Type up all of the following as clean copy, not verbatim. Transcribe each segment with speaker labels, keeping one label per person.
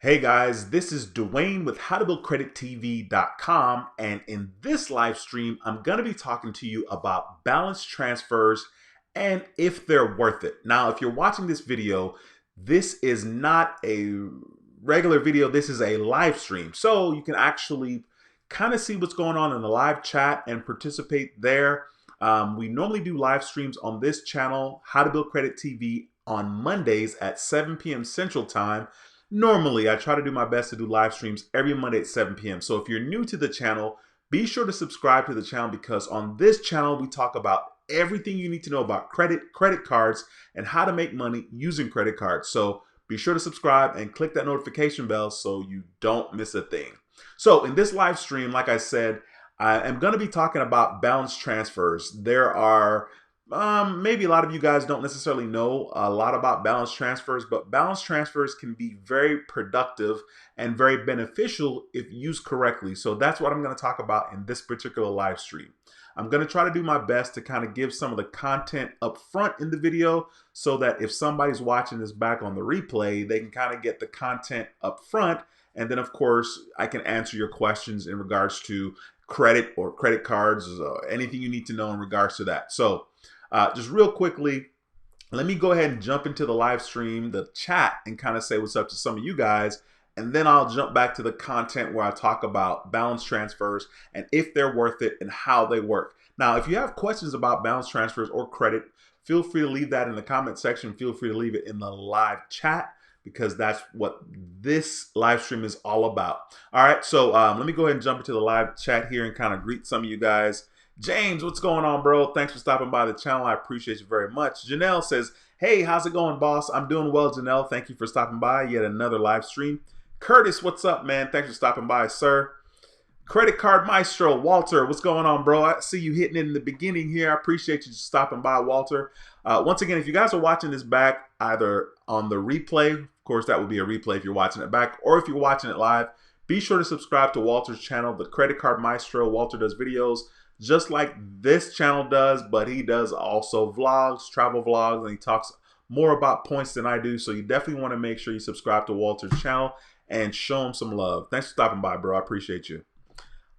Speaker 1: Hey guys, this is Dwayne with howtobuildcredittv.com, and in this live stream, I'm going to be talking to you about balance transfers and if they're worth it. Now, if you're watching this video, this is not a regular video, this is a live stream. So you can actually kind of see what's going on in the live chat and participate there. We normally do live streams on this channel, How to Build Credit TV, on Mondays at 7 p.m. Central Time. Normally, I try to do my best to do live streams every Monday at 7 p.m. So if you're new to the channel, be sure to subscribe to the channel because on this channel, we talk about everything you need to know about credit cards, and how to make money using credit cards. So be sure to subscribe and click that notification bell so you don't miss a thing. So in this live stream, like I said, I am going to be talking about balance transfers. There are maybe a lot of you guys don't necessarily know a lot about balance transfers, but balance transfers can be very productive and very beneficial if used correctly. So that's what I'm going to talk about in this particular live stream. I'm going to try to do my best to kind of give some of the content up front in the video so that if somebody's watching this back on the replay, they can kind of get the content up front. And then, of course, I can answer your questions in regards to credit or credit cards, anything you need to know in regards to that. So just real quickly, let me go ahead and jump into the live stream, the chat, and kind of say what's up to some of you guys. And then I'll jump back to the content where I talk about balance transfers and if they're worth it and how they work. Now, if you have questions about balance transfers or credit, feel free to leave that in the comment section. Feel free to leave it in the live chat because that's what this live stream is all about. All right, so let me go ahead and jump into the live chat here and kind of greet some of you guys. James, what's going on, bro? Thanks for stopping by the channel. I appreciate you very much. Janelle says, hey, how's it going, boss? I'm doing well, Janelle. Thank you for stopping by. Yet another live stream. Curtis, what's up, man? Thanks for stopping by, sir. Credit Card Maestro, Walter, what's going on, bro? I see you hitting it in the beginning here. I appreciate you stopping by, Walter. Once again, if you guys are watching this back, either on the replay, of course, that would be a replay if you're watching it back, or if you're watching it live, be sure to subscribe to Walter's channel, the Credit Card Maestro. Walter does videos just like this channel does, but he does also vlogs, travel vlogs, and he talks more about points than I do. So you definitely want to make sure you subscribe to Walter's channel and show him some love. Thanks for stopping by, bro. I appreciate you.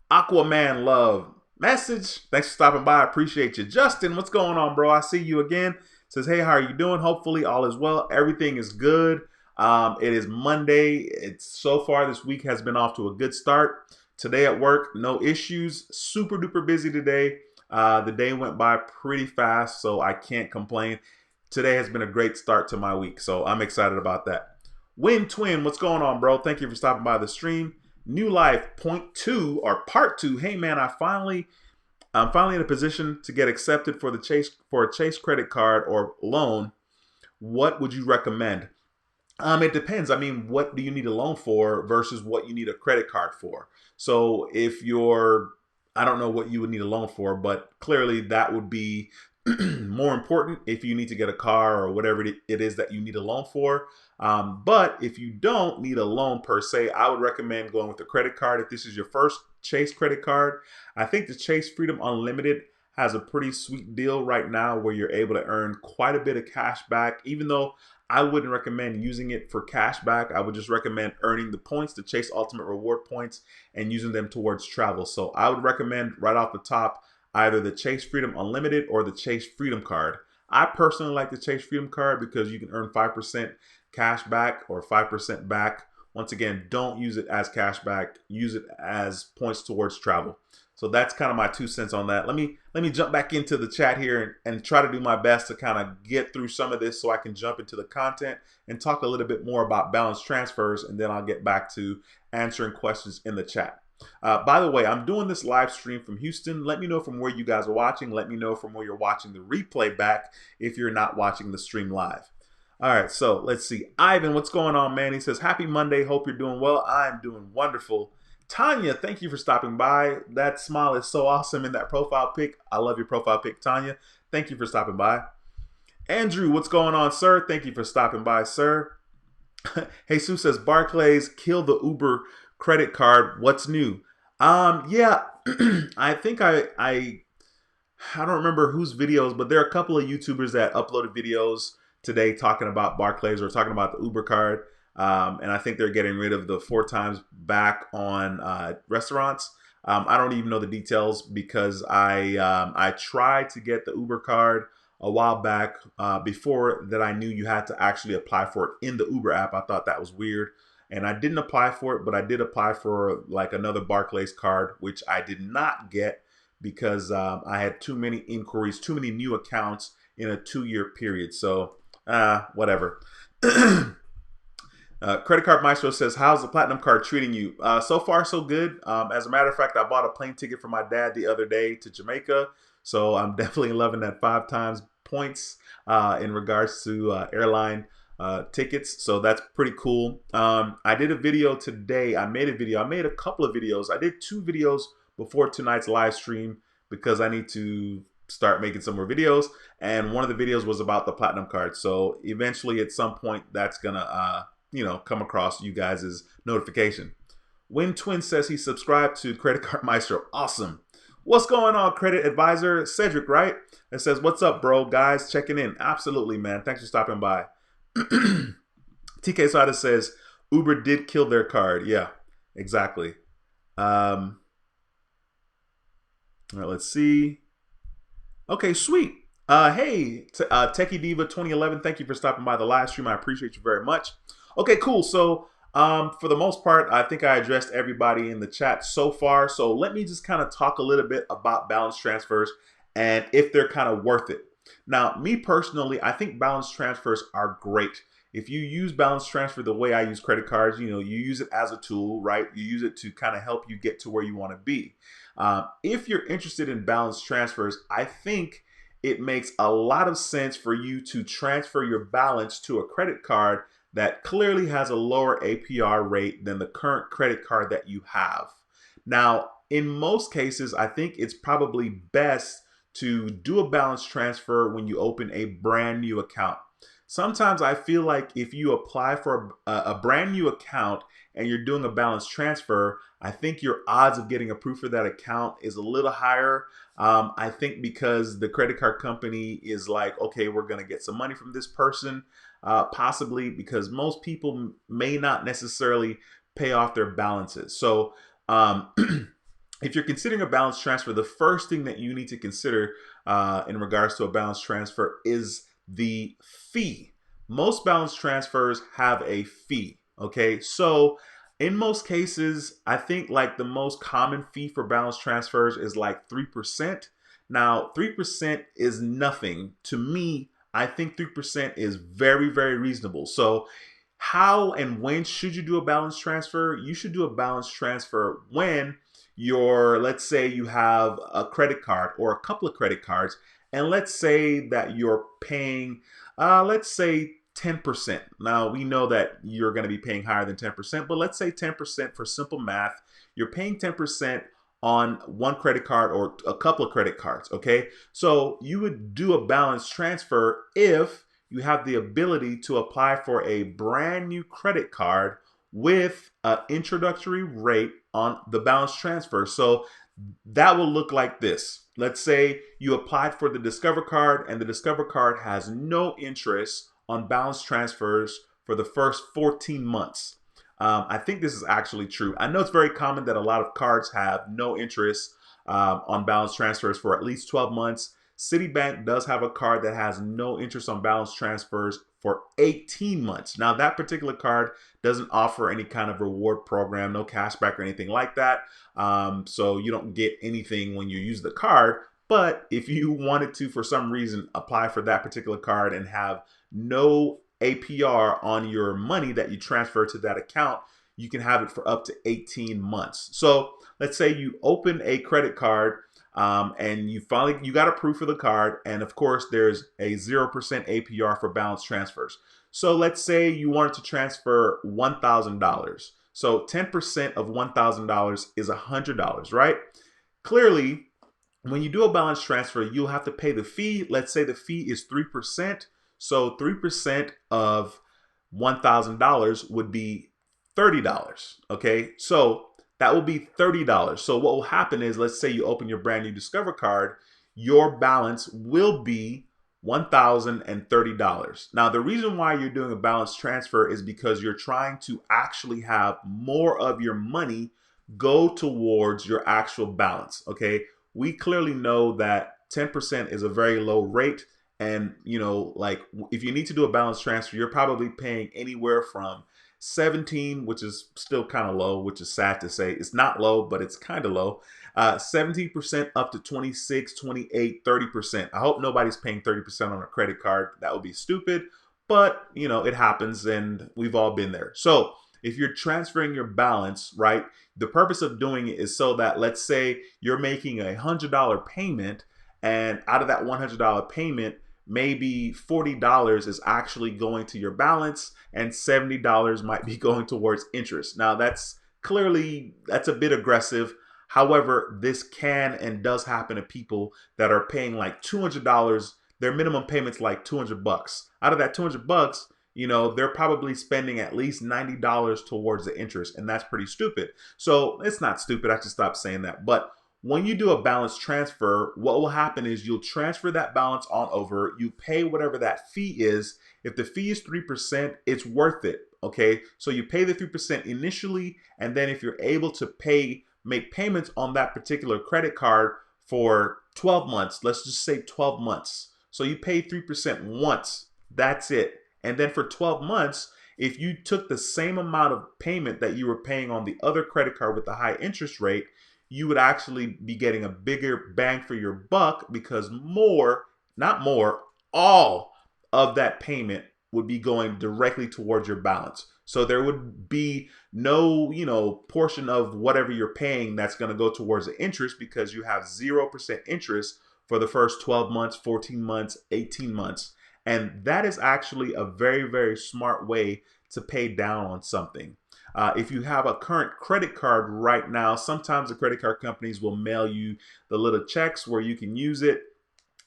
Speaker 1: Aquaman Love message. Thanks for stopping by. I appreciate you. Justin, what's going on, bro? I see you again. Says, hey, how are you doing? Hopefully all is well. Everything is good. It is Monday. It's so far this week has been off to a good start. Today at work, no issues. Super duper busy today. The day went by pretty fast, so I can't complain. Today has been a great start to my week, so I'm excited about that. Win Twin, what's going on, bro? Thank you for stopping by the stream. New Life Point 2 or Part 2. Hey man, I'm finally in a position to get accepted for a Chase credit card or loan. What would you recommend? It depends. I mean, what do you need a loan for versus what you need a credit card for? So if you're, I don't know what you would need a loan for, but clearly that would be more important if you need to get a car or whatever it is that you need a loan for. But if you don't need a loan per se, I would recommend going with a credit card. If this is your first Chase credit card, I think the Chase Freedom Unlimited has a pretty sweet deal right now where you're able to earn quite a bit of cash back, even though I wouldn't recommend using it for cash back. I would just recommend earning the points, the Chase Ultimate Reward points, and using them towards travel. So I would recommend right off the top either the Chase Freedom Unlimited or the Chase Freedom Card. I personally like the Chase Freedom Card because you can earn 5% cash back or 5% back. Once again, don't use it as cash back. Use it as points towards travel. So that's kind of my 2 cents on that. Let me jump back into the chat here and try to do my best to kind of get through some of this so I can jump into the content and talk a little bit more about balance transfers, and then I'll get back to answering questions in the chat. By the way, I'm doing this live stream from Houston. Let me know from where you guys are watching. Let me know from where you're watching the replay back if you're not watching the stream live. All right, so let's see. Ivan, what's going on, man? He says, happy Monday. Hope you're doing well. I'm doing wonderful. Tanya, thank you for stopping by. That smile is so awesome in that profile pic. I love your profile pic, Tanya. Thank you for stopping by. Andrew, what's going on, sir? Thank you for stopping by, sir. Jesus says, Barclays, kill the Uber credit card. What's new? Yeah, I think I don't remember whose videos, but there are a couple of YouTubers that uploaded videos today talking about Barclays or talking about the Uber card. And I think they're getting rid of the 4 times back on restaurants. I don't even know the details because I tried to get the Uber card a while back. Before that, I knew you had to actually apply for it in the Uber app. I thought that was weird, and I didn't apply for it, but I did apply for like another Barclays card, which I did not get because I had too many inquiries, too many new accounts in a 2-year period. So whatever. Credit Card Maestro says, how's the Platinum card treating you? So far, so good. As a matter of fact, I bought a plane ticket for my dad the other day to Jamaica. So I'm definitely loving that 5 times points in regards to airline tickets. So that's pretty cool. I did a video today. I made a couple of videos. I did 2 videos before tonight's live stream because I need to start making some more videos. And one of the videos was about the Platinum card. So eventually at some point that's gonna come across you guys' notification. Win Twin says he subscribed to Credit Card Maestro. Awesome. What's going on, Credit Advisor? Cedric, right? It says, what's up, bro? Guys, checking in. Absolutely, man. Thanks for stopping by. TK Sada says, Uber did kill their card. Yeah, exactly. All right, let's see. Okay, sweet. Hey, Techie Diva 2011, thank you for stopping by the live stream. I appreciate you very much. Okay, cool. So for the most part, I think I addressed everybody in the chat so far. So let me just kind of talk a little bit about balance transfers and if they're kind of worth it. Now, me personally, I think balance transfers are great. If you use balance transfer the way I use credit cards, you use it as a tool, right? You use it to kind of help you get to where you want to be. If you're interested in balance transfers, I think it makes a lot of sense for you to transfer your balance to a credit card that clearly has a lower APR rate than the current credit card that you have. Now, in most cases, I think it's probably best to do a balance transfer when you open a brand new account. Sometimes I feel like if you apply for a brand new account and you're doing a balance transfer, I think your odds of getting approved for that account is a little higher. I think because the credit card company is like, okay, we're going to get some money from this person, possibly because most people may not necessarily pay off their balances. So if you're considering a balance transfer, the first thing that you need to consider in regards to a balance transfer is the fee. Most balance transfers have a fee. Okay, so in most cases, I think like the most common fee for balance transfers is like 3%. Now, 3% is nothing. To me, I think 3% is very, very reasonable. So how and when should you do a balance transfer? You should do a balance transfer when let's say you have a credit card or a couple of credit cards, and let's say that you're paying, let's say 10%. Now, we know that you're going to be paying higher than 10%, but let's say 10% for simple math. You're paying 10% on one credit card or a couple of credit cards, okay? So you would do a balance transfer if you have the ability to apply for a brand new credit card with an introductory rate on the balance transfer. So that will look like this. Let's say you applied for the Discover card and the Discover card has no interest on balance transfers for the first 14 months. I think this is actually true. I know it's very common that a lot of cards have no interest on balance transfers for at least 12 months. Citibank does have a card that has no interest on balance transfers for 18 months. Now, that particular card doesn't offer any kind of reward program, no cashback or anything like that. So you don't get anything when you use the card. But if you wanted to, for some reason, apply for that particular card and have no APR on your money that you transfer to that account, you can have it for up to 18 months. So let's say you open a credit card and you got approved for the card, and of course there's a 0% APR for balance transfers. So let's say you wanted to transfer $1,000. So 10% of $1,000 is $100, right? Clearly, when you do a balance transfer, you'll have to pay the fee. Let's say the fee is 3%. So 3% of $1,000 would be $30, okay? So that will be $30. So what will happen is, let's say you open your brand new Discover card, your balance will be $1,030. Now, the reason why you're doing a balance transfer is because you're trying to actually have more of your money go towards your actual balance. Okay, we clearly know that 10% is a very low rate. And, like if you need to do a balance transfer, you're probably paying anywhere from 17, which is still kind of low, which is sad to say. It's not low, but it's kind of low. 17% up to 26, 28, 30%. I hope nobody's paying 30% on a credit card. That would be stupid, but it happens and we've all been there. So if you're transferring your balance, right, the purpose of doing it is so that, let's say you're making a $100 payment, and out of that $100 payment, maybe $40 is actually going to your balance and $70 might be going towards interest. Now that's a bit aggressive. However, this can and does happen to people that are paying like $200. Their minimum payment's like $200. Out of that $200, they're probably spending at least $90 towards the interest, and that's pretty stupid. So it's not stupid, I should stop saying that. But when you do a balance transfer, what will happen is you'll transfer that balance on over. You pay whatever that fee is. If the fee is 3%, it's worth it. Okay, so you pay the 3% initially, and then if you're able to make payments on that particular credit card for 12 months, let's just say 12 months. So you pay 3% once, that's it. And then for 12 months, if you took the same amount of payment that you were paying on the other credit card with the high interest rate, you would actually be getting a bigger bang for your buck, because all of that payment would be going directly towards your balance. So there would be no, portion of whatever you're paying that's going to go towards the interest, because you have 0% interest for the first 12 months, 14 months, 18 months. And that is actually a very, very smart way to pay down on something. If you have a current credit card right now, sometimes the credit card companies will mail you the little checks where you can use it.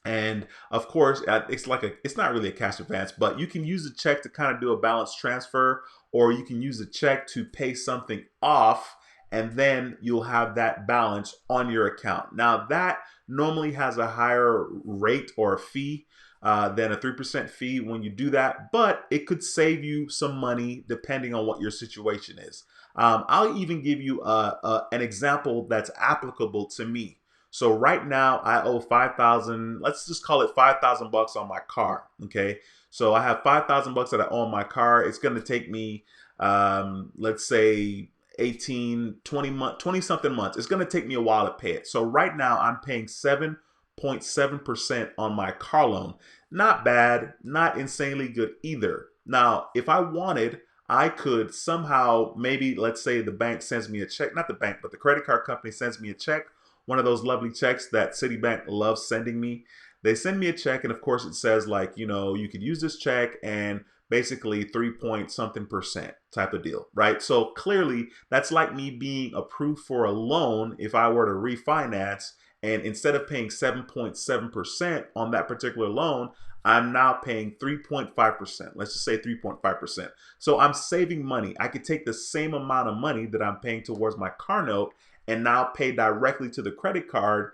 Speaker 1: And of course, it's not really a cash advance, but you can use the check to kind of do a balance transfer, or you can use the check to pay something off, and then you'll have that balance on your account. Now that normally has a higher rate or a fee than a 3% fee when you do that, but it could save you some money depending on what your situation is. I'll even give you an example that's applicable to me. So right now I owe 5,000, let's just call it 5,000 bucks on my car. Okay. So I have 5,000 bucks that I owe on my car. It's going to take me, let's say 18, 20 something months. It's going to take me a while to pay it. So right now I'm paying 7.7% on my car loan. Not bad, not insanely good either. Now, if I wanted, I could somehow, maybe let's say the bank sends me a check, not the bank, but the credit card company sends me a check, one of those lovely checks that Citibank loves sending me. They send me a check, and of course it says like, you could use this check and basically 3 point something percent type of deal, right? So clearly that's like me being approved for a loan if I were to refinance, and instead of paying 7.7% on that particular loan, I'm now paying 3.5%. Let's just say 3.5%. So I'm saving money. I could take the same amount of money that I'm paying towards my car note and now pay directly to the credit card,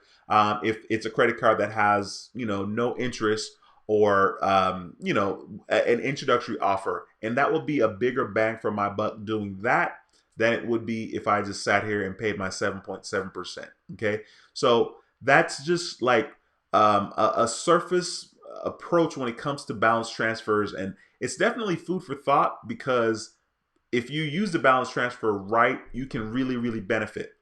Speaker 1: if it's a credit card that has, no interest, or an introductory offer. And that will be a bigger bang for my buck doing that than it would be if I just sat here and paid my 7.7%. Okay, so that's just like a surface approach when it comes to balance transfers, and it's definitely food for thought, because if you use the balance transfer right, you can really, really benefit.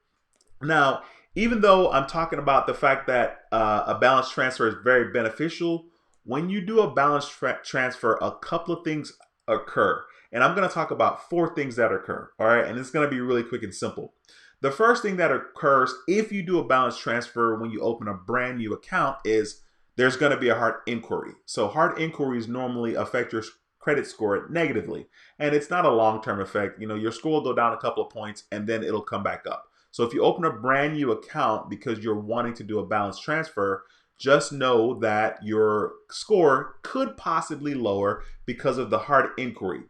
Speaker 1: Now, even though I'm talking about the fact that a balance transfer is very beneficial, when you do a balance transfer, a couple of things occur. And I'm going to talk about 4 things that occur. All right. And it's going to be really quick and simple. The first thing that occurs if you do a balance transfer when you open a brand new account is there's going to be a hard inquiry. So hard inquiries normally affect your credit score negatively. And it's not a long-term effect. Your score will go down a couple of points and then it'll come back up. So if you open a brand new account because you're wanting to do a balance transfer, just know that your score could possibly lower because of the hard inquiry.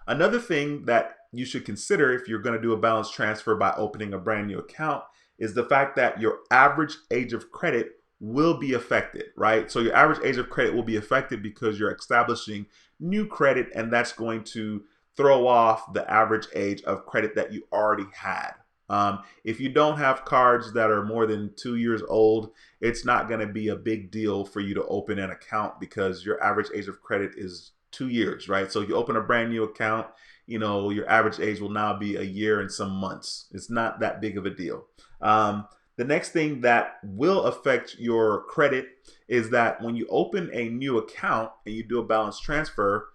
Speaker 1: Another thing that you should consider if you're going to do a balance transfer by opening a brand new account is the fact that your average age of credit will be affected, right? So your average age of credit will be affected because you're establishing new credit, and that's going to throw off the average age of credit that you already had. If you don't have cards that are more than 2 years old, it's not going to be a big deal for you to open an account because your average age of credit is 2 years, right? So if you open a brand new account, your average age will now be a year and some months. It's not that big of a deal. The next thing that will affect your credit is that when you open a new account and you do a balance transfer,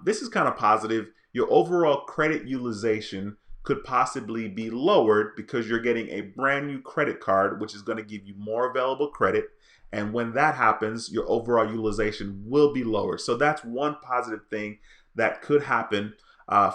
Speaker 1: this is kind of positive. Your overall credit utilization could possibly be lowered because you're getting a brand new credit card, which is going to give you more available credit. And when that happens, your overall utilization will be lower. So that's one positive thing that could happen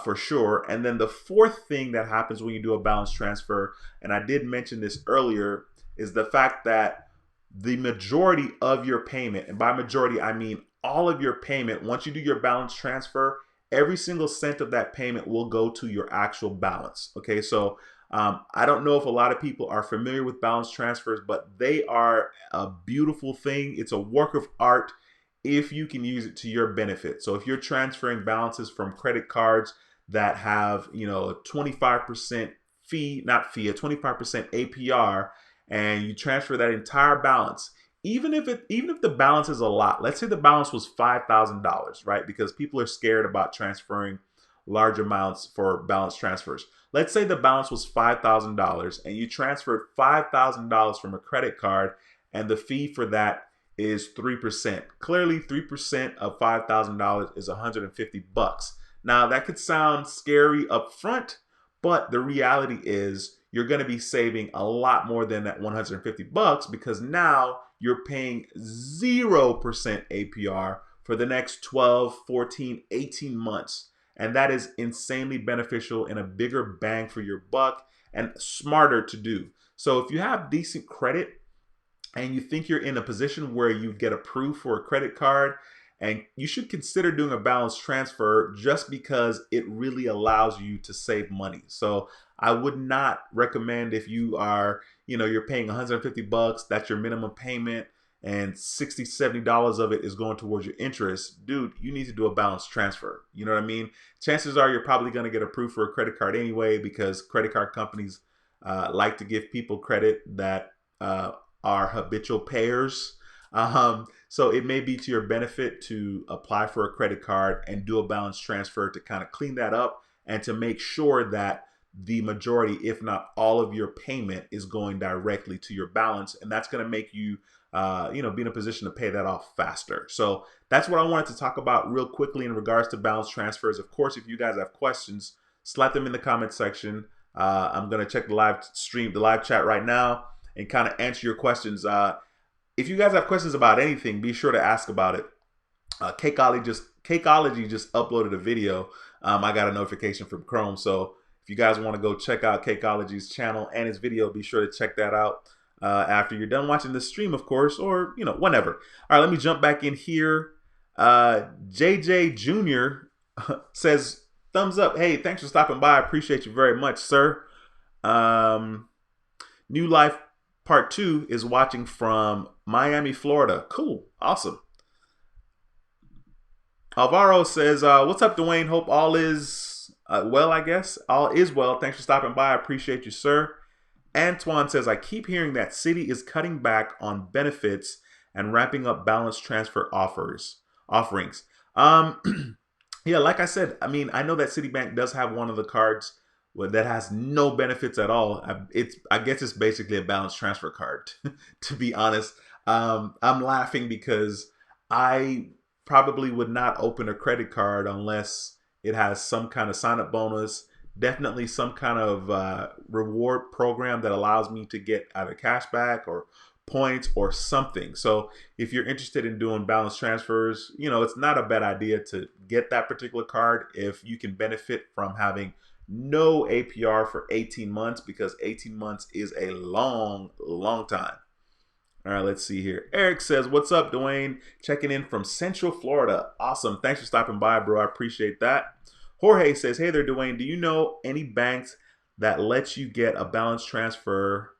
Speaker 1: for sure. And then the fourth thing that happens when you do a balance transfer, and I did mention this earlier, is the fact that the majority of your payment, and by majority I mean all of your payment, once you do your balance transfer, every single cent of that payment will go to your actual balance. Okay, so I don't know if a lot of people are familiar with balance transfers, but they are a beautiful thing. It's a work of art if you can use it to your benefit. So if you're transferring balances from credit cards that have, a 25% fee, not fee, a 25% APR, and you transfer that entire balance, even if the balance is a lot, let's say the balance was $5,000, right? Because people are scared about transferring large amounts for balance transfers. Let's say the balance was $5,000 and you transferred $5,000 from a credit card and the fee for that is 3%. Clearly 3% of $5,000 is 150 bucks. Now that could sound scary up front, but the reality is you're going to be saving a lot more than that 150 bucks because now you're paying 0% APR for the next 12, 14, 18 months. And that is insanely beneficial and a bigger bang for your buck and smarter to do. So if you have decent credit and you think you're in a position where you get approved for a credit card, and you should consider doing a balance transfer just because it really allows you to save money. So I would not recommend if you are, you're paying 150 bucks, that's your minimum payment, and $60, $70 of it is going towards your interest. Dude, you need to do a balance transfer. You know what I mean? Chances are you're probably going to get approved for a credit card anyway because credit card companies like to give people credit that are habitual payers. So it may be to your benefit to apply for a credit card and do a balance transfer to kind of clean that up and to make sure that the majority, if not all of your payment is going directly to your balance. And that's going to make you, be in a position to pay that off faster. So that's what I wanted to talk about real quickly in regards to balance transfers. Of course, if you guys have questions, slap them in the comment section. I'm going to check the live stream, the live chat right now and kind of answer your questions. If you guys have questions about anything, be sure to ask about it. Cakeology just uploaded a video. I got a notification from Chrome. So if you guys want to go check out Cakeology's channel and his video, be sure to check that out after you're done watching the stream, of course, or, whenever. All right, let me jump back in here. JJ Jr. says, thumbs up. Hey, thanks for stopping by. I appreciate you very much, sir. New Life Part 2 is watching from Miami, Florida. Cool. Awesome. Alvaro says, what's up, Dwayne? Hope all is well, I guess. All is well. Thanks for stopping by. I appreciate you, sir. Antoine says, I keep hearing that Citi is cutting back on benefits and ramping up balance transfer offerings. Yeah, like I said, I know that Citibank does have one of the cards that has no benefits at all. I guess it's basically a balance transfer card, to be honest. I'm laughing because I probably would not open a credit card unless it has some kind of sign-up bonus, definitely some kind of reward program that allows me to get either cash back or points or something. So if you're interested in doing balance transfers, it's not a bad idea to get that particular card if you can benefit from having no APR for 18 months, because 18 months is a long, long time. All right, let's see here. Eric says, what's up, Dwayne? Checking in from Central Florida. Awesome. Thanks for stopping by, bro. I appreciate that. Jorge says, hey there, Dwayne. Do you know any banks that lets you get a balance transfer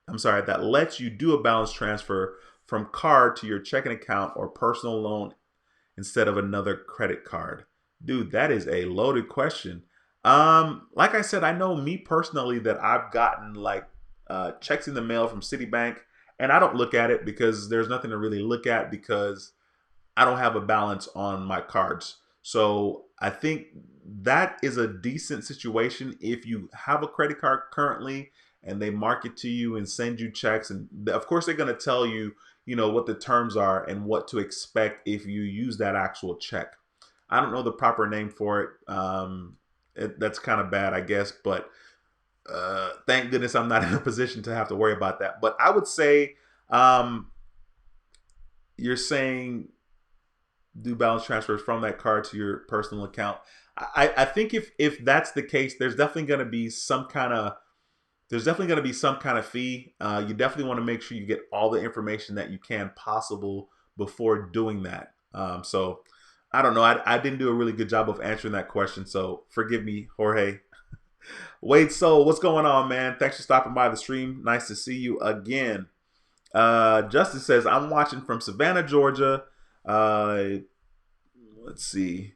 Speaker 1: that lets you do a balance transfer from card to your checking account or personal loan instead of another credit card? Dude, that is a loaded question. Like I said, I know me personally that I've gotten like checks in the mail from Citibank, and I don't look at it because there's nothing to really look at because I don't have a balance on my cards. So I think that is a decent situation if you have a credit card currently and they market to you and send you checks. And of course, they're going to tell you, what the terms are and what to expect if you use that actual check. I don't know the proper name for it. That's kind of bad, I guess. But thank goodness I'm not in a position to have to worry about that. But I would say you're saying do balance transfers from that card to your personal account. I think if that's the case, there's definitely going to be some kind of fee. You definitely want to make sure you get all the information that you can possible before doing that. So I don't know. I didn't do a really good job of answering that question, so forgive me, Jorge. Wade Soul, what's going on, man? Thanks for stopping by the stream. Nice to see you again. Justin says, I'm watching from Savannah, Georgia. Let's see.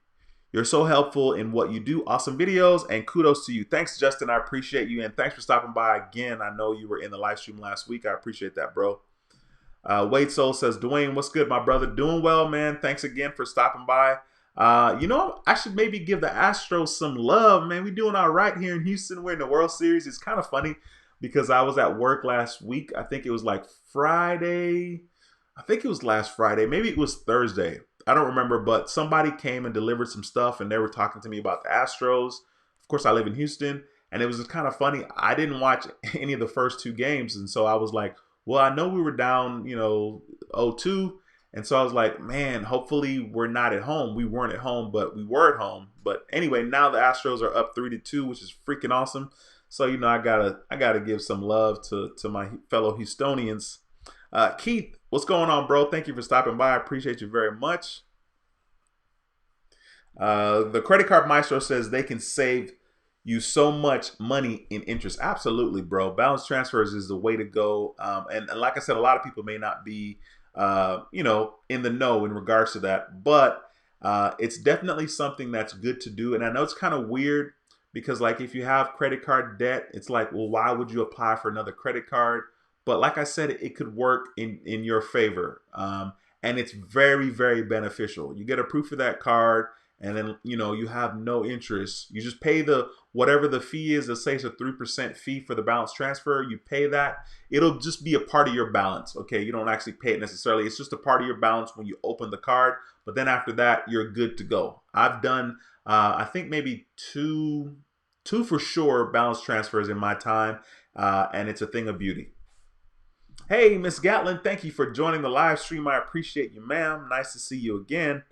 Speaker 1: You're so helpful in what you do. Awesome videos and kudos to you. Thanks, Justin. I appreciate you. And thanks for stopping by again. I know you were in the live stream last week. I appreciate that, bro. Wade Soul says, Dwayne, what's good, my brother? Doing well, man. Thanks again for stopping by. I should maybe give the Astros some love, man. We're doing all right here in Houston. We're in the World Series. It's kind of funny because I was at work last week. I think it was like Friday. I think it was last Friday. Maybe it was Thursday. I don't remember, but somebody came and delivered some stuff and they were talking to me about the Astros. Of course, I live in Houston, and it was just kind of funny. I didn't watch any of the first two games, and so I was like, well, I know we were down, 0-2, and so I was like, man, hopefully we're not at home. We weren't at home, but we were at home. But anyway, now the Astros are up 3-2, which is freaking awesome. So, I gotta give some love to my fellow Houstonians. Keith, what's going on, bro? Thank you for stopping by. I appreciate you very much. The Credit Card Maestro says they can save you so much money in interest. Absolutely, bro. Balance transfers is the way to go. And like I said, a lot of people may not be, in the know in regards to that, but it's definitely something that's good to do. And I know it's kind of weird because, like, if you have credit card debt, it's like, well, why would you apply for another credit card? But like I said, it could work in your favor. And it's very, very beneficial. You get a proof of that card, and then, you have no interest. You just pay whatever the fee is. Let's say it's a 3% fee for the balance transfer. You pay that. It'll just be a part of your balance. Okay. You don't actually pay it necessarily. It's just a part of your balance when you open the card. But then after that, you're good to go. I've done, I think maybe two for sure balance transfers in my time. And it's a thing of beauty. Hey, Miss Gatlin, thank you for joining the live stream. I appreciate you, ma'am. Nice to see you again.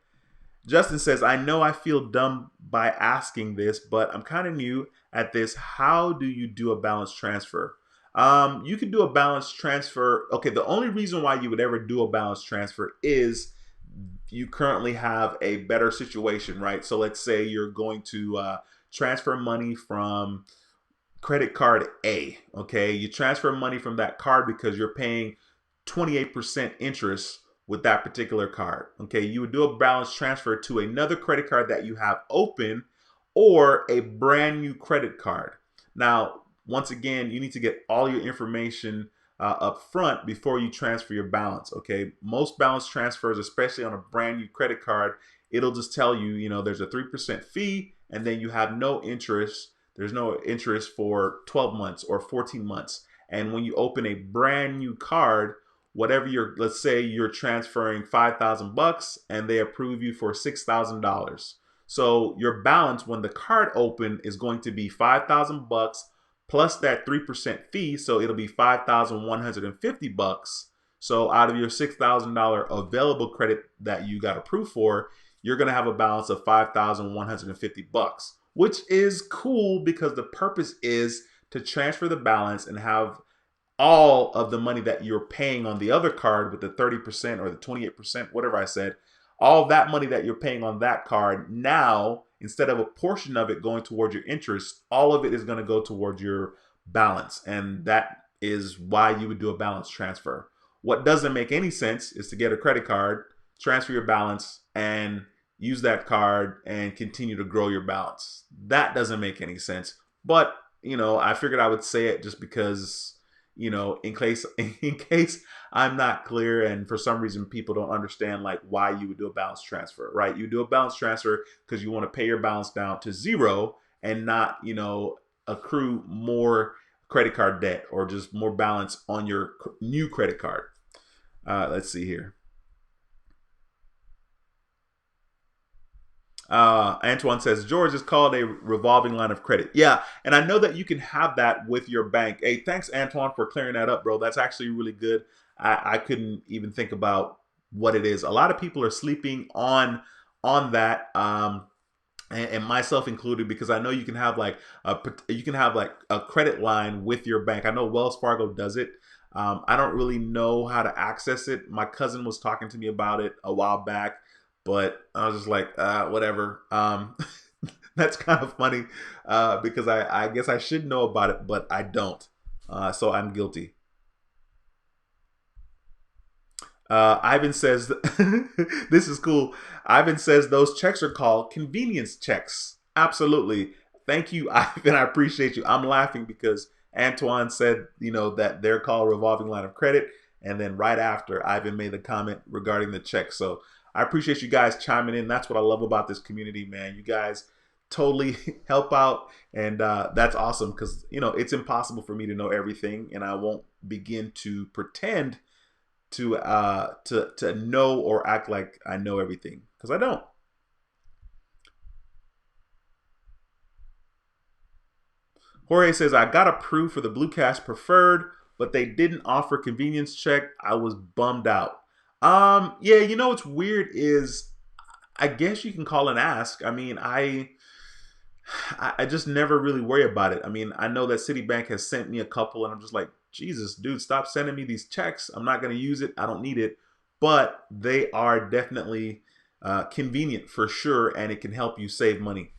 Speaker 1: Justin says, I know I feel dumb by asking this, but I'm kind of new at this. How do you do a balance transfer? You can do a balance transfer. Okay, the only reason why you would ever do a balance transfer is you currently have a better situation, right? So let's say you're going to transfer money from credit card A, okay? You transfer money from that card because you're paying 28% interest with that particular card, okay? You would do a balance transfer to another credit card that you have open or a brand new credit card. Now, once again, you need to get all your information up front before you transfer your balance, okay? Most balance transfers, especially on a brand new credit card, it'll just tell you, there's a 3% fee and then you have no interest. There's no interest for 12 months or 14 months. And when you open a brand new card, whatever let's say you're transferring $5,000 and they approve you for $6,000. So your balance when the card open is going to be $5,000 plus that 3% fee. So it'll be $5,150. So out of your $6,000 available credit that you got approved for, you're going to have a balance of $5,150, which is cool because the purpose is to transfer the balance and have all of the money that you're paying on the other card with the 30% or the 28%, whatever I said, all that money that you're paying on that card now, instead of a portion of it going towards your interest, all of it is going to go towards your balance. And that is why you would do a balance transfer. What doesn't make any sense is to get a credit card, transfer your balance, and use that card and continue to grow your balance. That doesn't make any sense. But, I figured I would say it just because, in case in case I'm not clear and for some reason people don't understand like why you would do a balance transfer, right? You do a balance transfer because you want to pay your balance down to zero and not, accrue more credit card debt or just more balance on your new credit card. Let's see here. Antoine says, George is called a revolving line of credit. Yeah, and I know that you can have that with your bank. Hey, thanks, Antoine, for clearing that up, bro. That's actually really good. I couldn't even think about what it is. A lot of people are sleeping on that. And myself included, because I know you can have like a credit line with your bank. I know Wells Fargo does it. I don't really know how to access it. My cousin was talking to me about it a while back, but I was just like, whatever. That's kind of funny because I guess I should know about it, but I don't. So I'm guilty. Ivan says, this is cool. Ivan says those checks are called convenience checks. Absolutely. Thank you, Ivan. I appreciate you. I'm laughing because Antoine said, that they're called revolving line of credit. And then right after, Ivan made the comment regarding the check. So I appreciate you guys chiming in. That's what I love about this community, man. You guys totally help out. And that's awesome because, it's impossible for me to know everything. And I won't begin to pretend to know or act like I know everything because I don't. Jorge says I got approved for the Blue Cash Preferred, but they didn't offer convenience check. I was bummed out. Yeah, what's weird is I guess you can call and ask. I mean, I just never really worry about it. I mean, I know that Citibank has sent me a couple, and I'm just like, Jesus, dude, stop sending me these checks. I'm not going to use it. I don't need it. But they are definitely convenient for sure, and it can help you save money.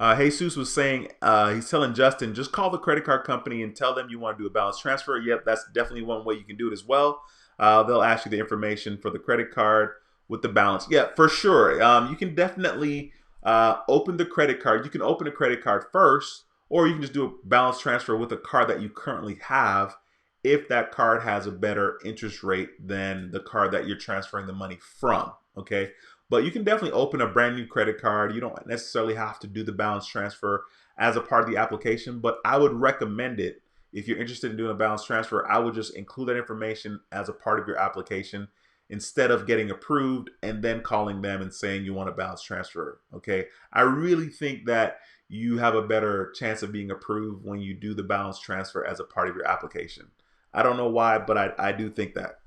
Speaker 1: Jesus was saying, he's telling Justin, just call the credit card company and tell them you want to do a balance transfer. Yep, that's definitely one way you can do it as well. They'll ask you the information for the credit card with the balance. Yeah, for sure. You can definitely open the credit card. You can open a credit card first, or you can just do a balance transfer with a card that you currently have if that card has a better interest rate than the card that you're transferring the money from. Okay. But you can definitely open a brand new credit card. You don't necessarily have to do the balance transfer as a part of the application, but I would recommend it. If you're interested in doing a balance transfer, I would just include that information as a part of your application instead of getting approved and then calling them and saying you want a balance transfer. Okay. I really think that you have a better chance of being approved when you do the balance transfer as a part of your application. I don't know why, but I do think that.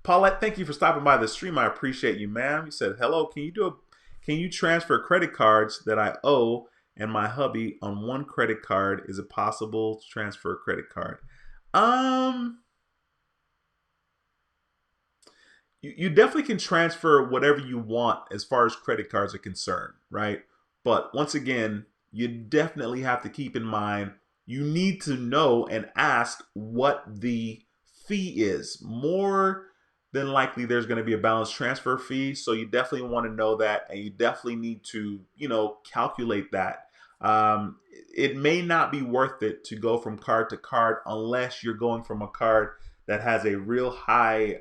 Speaker 1: Paulette, thank you for stopping by the stream. I appreciate you, ma'am. You said, hello, can you transfer credit cards that I owe and my hubby on one credit card? Is it possible to transfer a credit card? You definitely can transfer whatever you want as far as credit cards are concerned, right? But once again, you definitely have to keep in mind, you need to know and ask what the fee is. More than likely there's going to be a balance transfer fee. So you definitely want to know that, and you definitely need to, calculate that. It may not be worth it to go from card to card unless you're going from a card that has a real high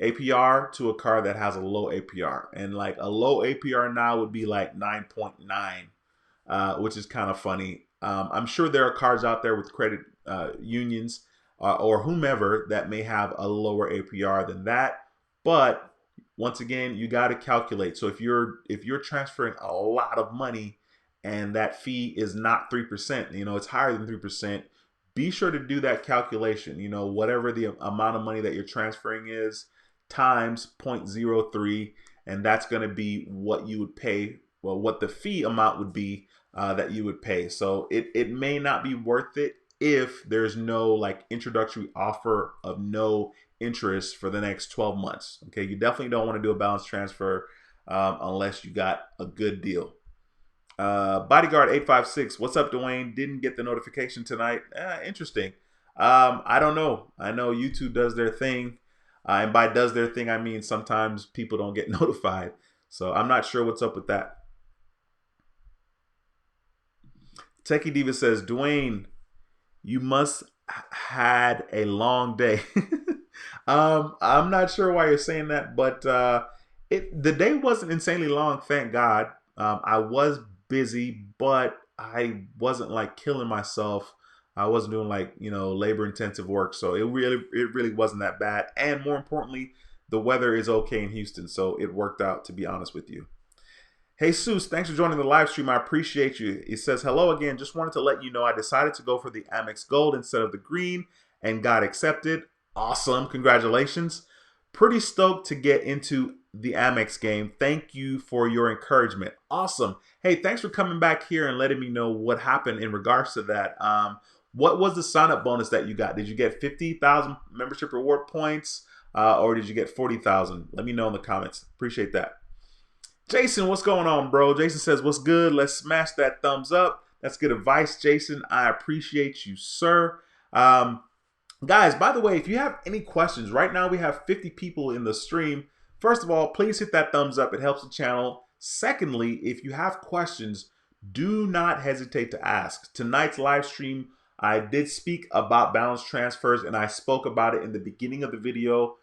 Speaker 1: APR to a card that has a low APR. And like a low APR now would be like 9.9, which is kind of funny. I'm sure there are cards out there with credit unions or whomever that may have a lower APR than that. But once again, you got to calculate. So if you're transferring a lot of money and that fee is not 3%, it's higher than 3%, be sure to do that calculation. Whatever the amount of money that you're transferring is times 0.03, and that's going to be what you would pay. Well, what the fee amount would be that you would pay. So it may not be worth it if there's no like introductory offer of no interest for the next 12 months. Okay, you definitely don't want to do a balance transfer unless you got a good deal. Bodyguard 856. What's up, Dwayne? Didn't get the notification tonight. Interesting. I don't know. I know YouTube does their thing. And by does their thing, I mean sometimes people don't get notified. So I'm not sure what's up with that. Techie Diva says, Dwayne, you must had a long day. I'm not sure why you're saying that, but the day wasn't insanely long, thank God. I was busy, but I wasn't like killing myself. I wasn't doing like, labor intensive work, so it really wasn't that bad. And more importantly, the weather is okay in Houston, so it worked out, to be honest with you. Hey Seuss, thanks for joining the live stream. I appreciate you. It says, hello again. Just wanted to let you know I decided to go for the Amex Gold instead of the green and got accepted. Awesome. Congratulations. Pretty stoked to get into the Amex game. Thank you for your encouragement. Awesome. Hey, thanks for coming back here and letting me know what happened in regards to that. What was the sign-up bonus that you got? Did you get 50,000 membership reward points or did you get 40,000? Let me know in the comments. Appreciate that. Jason, what's going on, bro? Jason says, what's good? Let's smash that thumbs up. That's good advice, Jason. I appreciate you, sir. Guys, by the way, if you have any questions, right now we have 50 people in the stream. First of all, please hit that thumbs up. It helps the channel. Secondly, if you have questions, do not hesitate to ask. Tonight's live stream, I did speak about balance transfers, and I spoke about it in the beginning of the video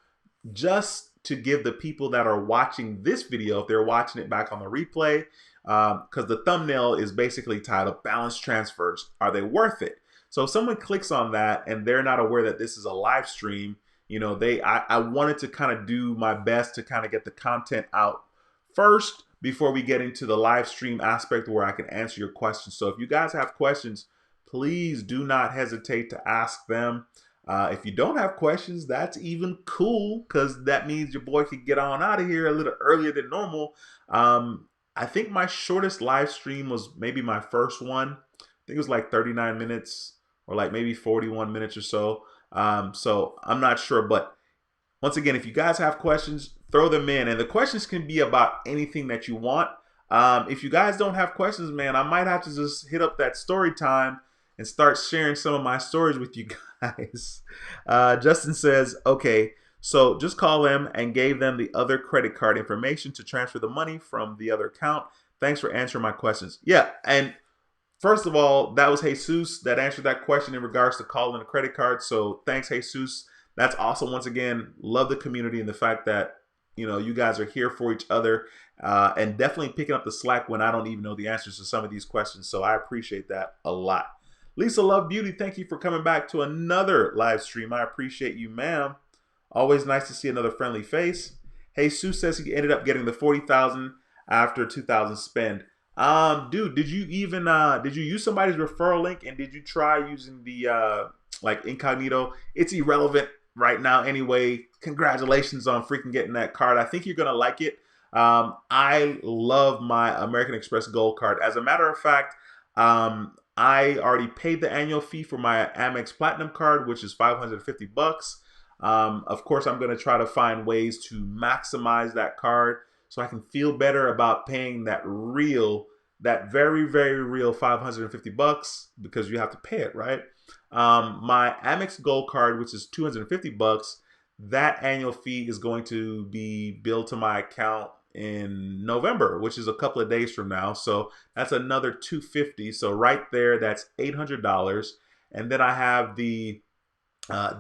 Speaker 1: just to give the people that are watching this video, if they're watching it back on the replay, because the thumbnail is basically titled Balance Transfers. Are they worth it? So if someone clicks on that and they're not aware that this is a live stream, I wanted to kind of do my best to kind of get the content out first before we get into the live stream aspect where I can answer your questions. So if you guys have questions, please do not hesitate to ask them. If you don't have questions, that's even cool because that means your boy could get on out of here a little earlier than normal. I think my shortest live stream was maybe my first one. I think it was like 39 minutes or like maybe 41 minutes or so. So I'm not sure, but once again, if you guys have questions, throw them in. And the questions can be about anything that you want. If you guys don't have questions, man, I might have to just hit up that story time and start sharing some of my stories with you guys. Justin says, okay, so just call them and gave them the other credit card information to transfer the money from the other account. Thanks for answering my questions. Yeah, and first of all, that was Jesus that answered that question in regards to calling a credit card. So thanks, Jesus. That's awesome. Once again, love the community and the fact that you guys are here for each other and definitely picking up the slack when I don't even know the answers to some of these questions. So I appreciate that a lot. Lisa Love Beauty, thank you for coming back to another live stream. I appreciate you, ma'am. Always nice to see another friendly face. Hey, Sue says he ended up getting the 40,000 after 2,000 spend. Dude, did you use somebody's referral link and did you try using the like incognito? It's irrelevant right now anyway. Congratulations on freaking getting that card. I think you're gonna like it. I love my American Express Gold card. As a matter of fact, I already paid the annual fee for my Amex Platinum card, which is $550. Of course, I'm going to try to find ways to maximize that card so I can feel better about paying that very, very real $550 because you have to pay it, right? My Amex Gold card, which is $250, that annual fee is going to be billed to my account in November, which is a couple of days from now. So that's another $250. So right there, that's $800. And then I have the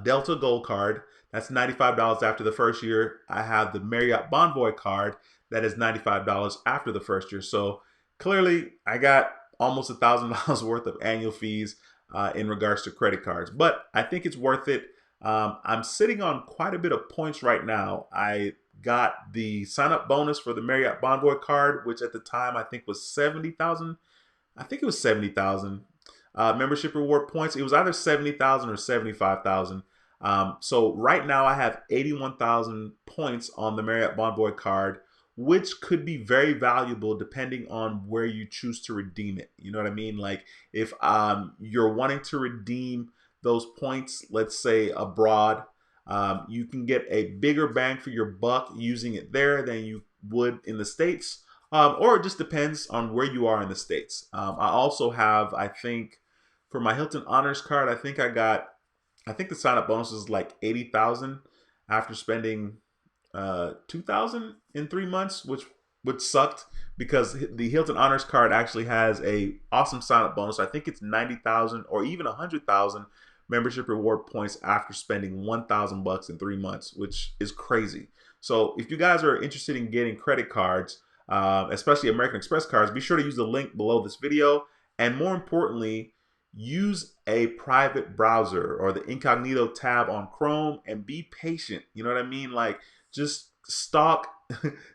Speaker 1: Delta Gold card. That's $95 after the first year. I have the Marriott Bonvoy card. That is $95 after the first year. So clearly, I got almost $1,000 worth of annual fees in regards to credit cards. But I think it's worth it. I'm sitting on quite a bit of points right now. I got the sign-up bonus for the Marriott Bonvoy card, which at the time I think was 70,000. I think it was 70,000 membership reward points. It was either 70,000 or 75,000. So right now I have 81,000 points on the Marriott Bonvoy card, which could be very valuable depending on where you choose to redeem it. You know what I mean? Like if you're wanting to redeem those points, let's say abroad, you can get a bigger bang for your buck using it there than you would in the States. or it just depends on where you are in the States. I also have, I think, for my Hilton Honors card, I think the sign up bonus is like 80,000 after spending 2,000 in 3 months, which sucked because the Hilton Honors card actually has a awesome sign up bonus. I think it's 90,000 or even 100,000 membership reward points after spending 1,000 bucks in 3 months, which is crazy. So if you guys are interested in getting credit cards, especially American Express cards, be sure to use the link below this video. And more importantly, use a private browser or the incognito tab on Chrome and be patient. You know what I mean? Like, just stalk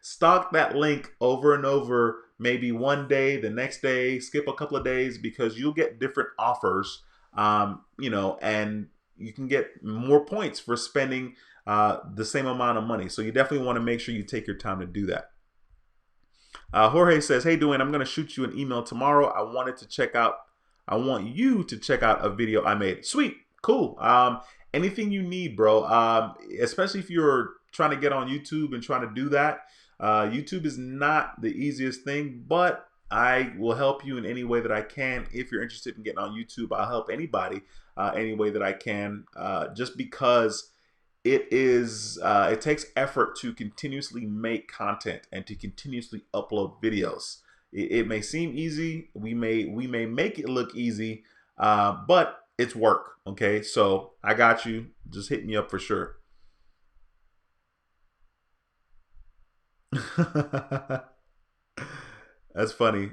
Speaker 1: stalk that link over and over, maybe one day, the next day, skip a couple of days, because you'll get different offers, and you can get more points for spending the same amount of money. So you definitely want to make sure you take your time to do that. Jorge says, hey, Dwayne, I'm going to shoot you an email tomorrow. I want you to check out a video I made. Sweet. Cool. Anything you need, bro. Especially if you're trying to get on YouTube and trying to do that. YouTube is not the easiest thing, but I will help you in any way that I can. If you're interested in getting on YouTube, I'll help anybody any way that I can, just because it takes effort to continuously make content and to continuously upload videos. It may seem easy. We may make it look easy, but it's work. Okay, so I got you. Just hit me up for sure. That's funny.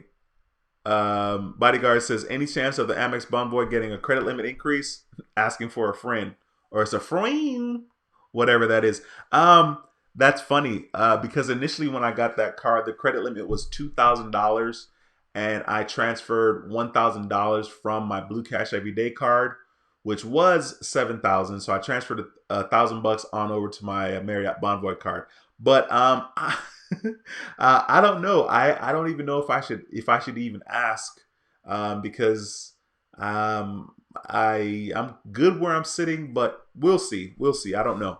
Speaker 1: Bodyguard says, any chance of the Amex Bonvoy getting a credit limit increase? Asking for a friend, or it's a friend, whatever that is. That's funny because initially when I got that card, the credit limit was $2,000, and I transferred $1,000 from my Blue Cash Everyday card, which was $7,000. So I transferred $1,000 on over to my Marriott Bonvoy card. But I don't know. I don't even know if I should even ask, because I'm good where I'm sitting, but we'll see. We'll see. I don't know.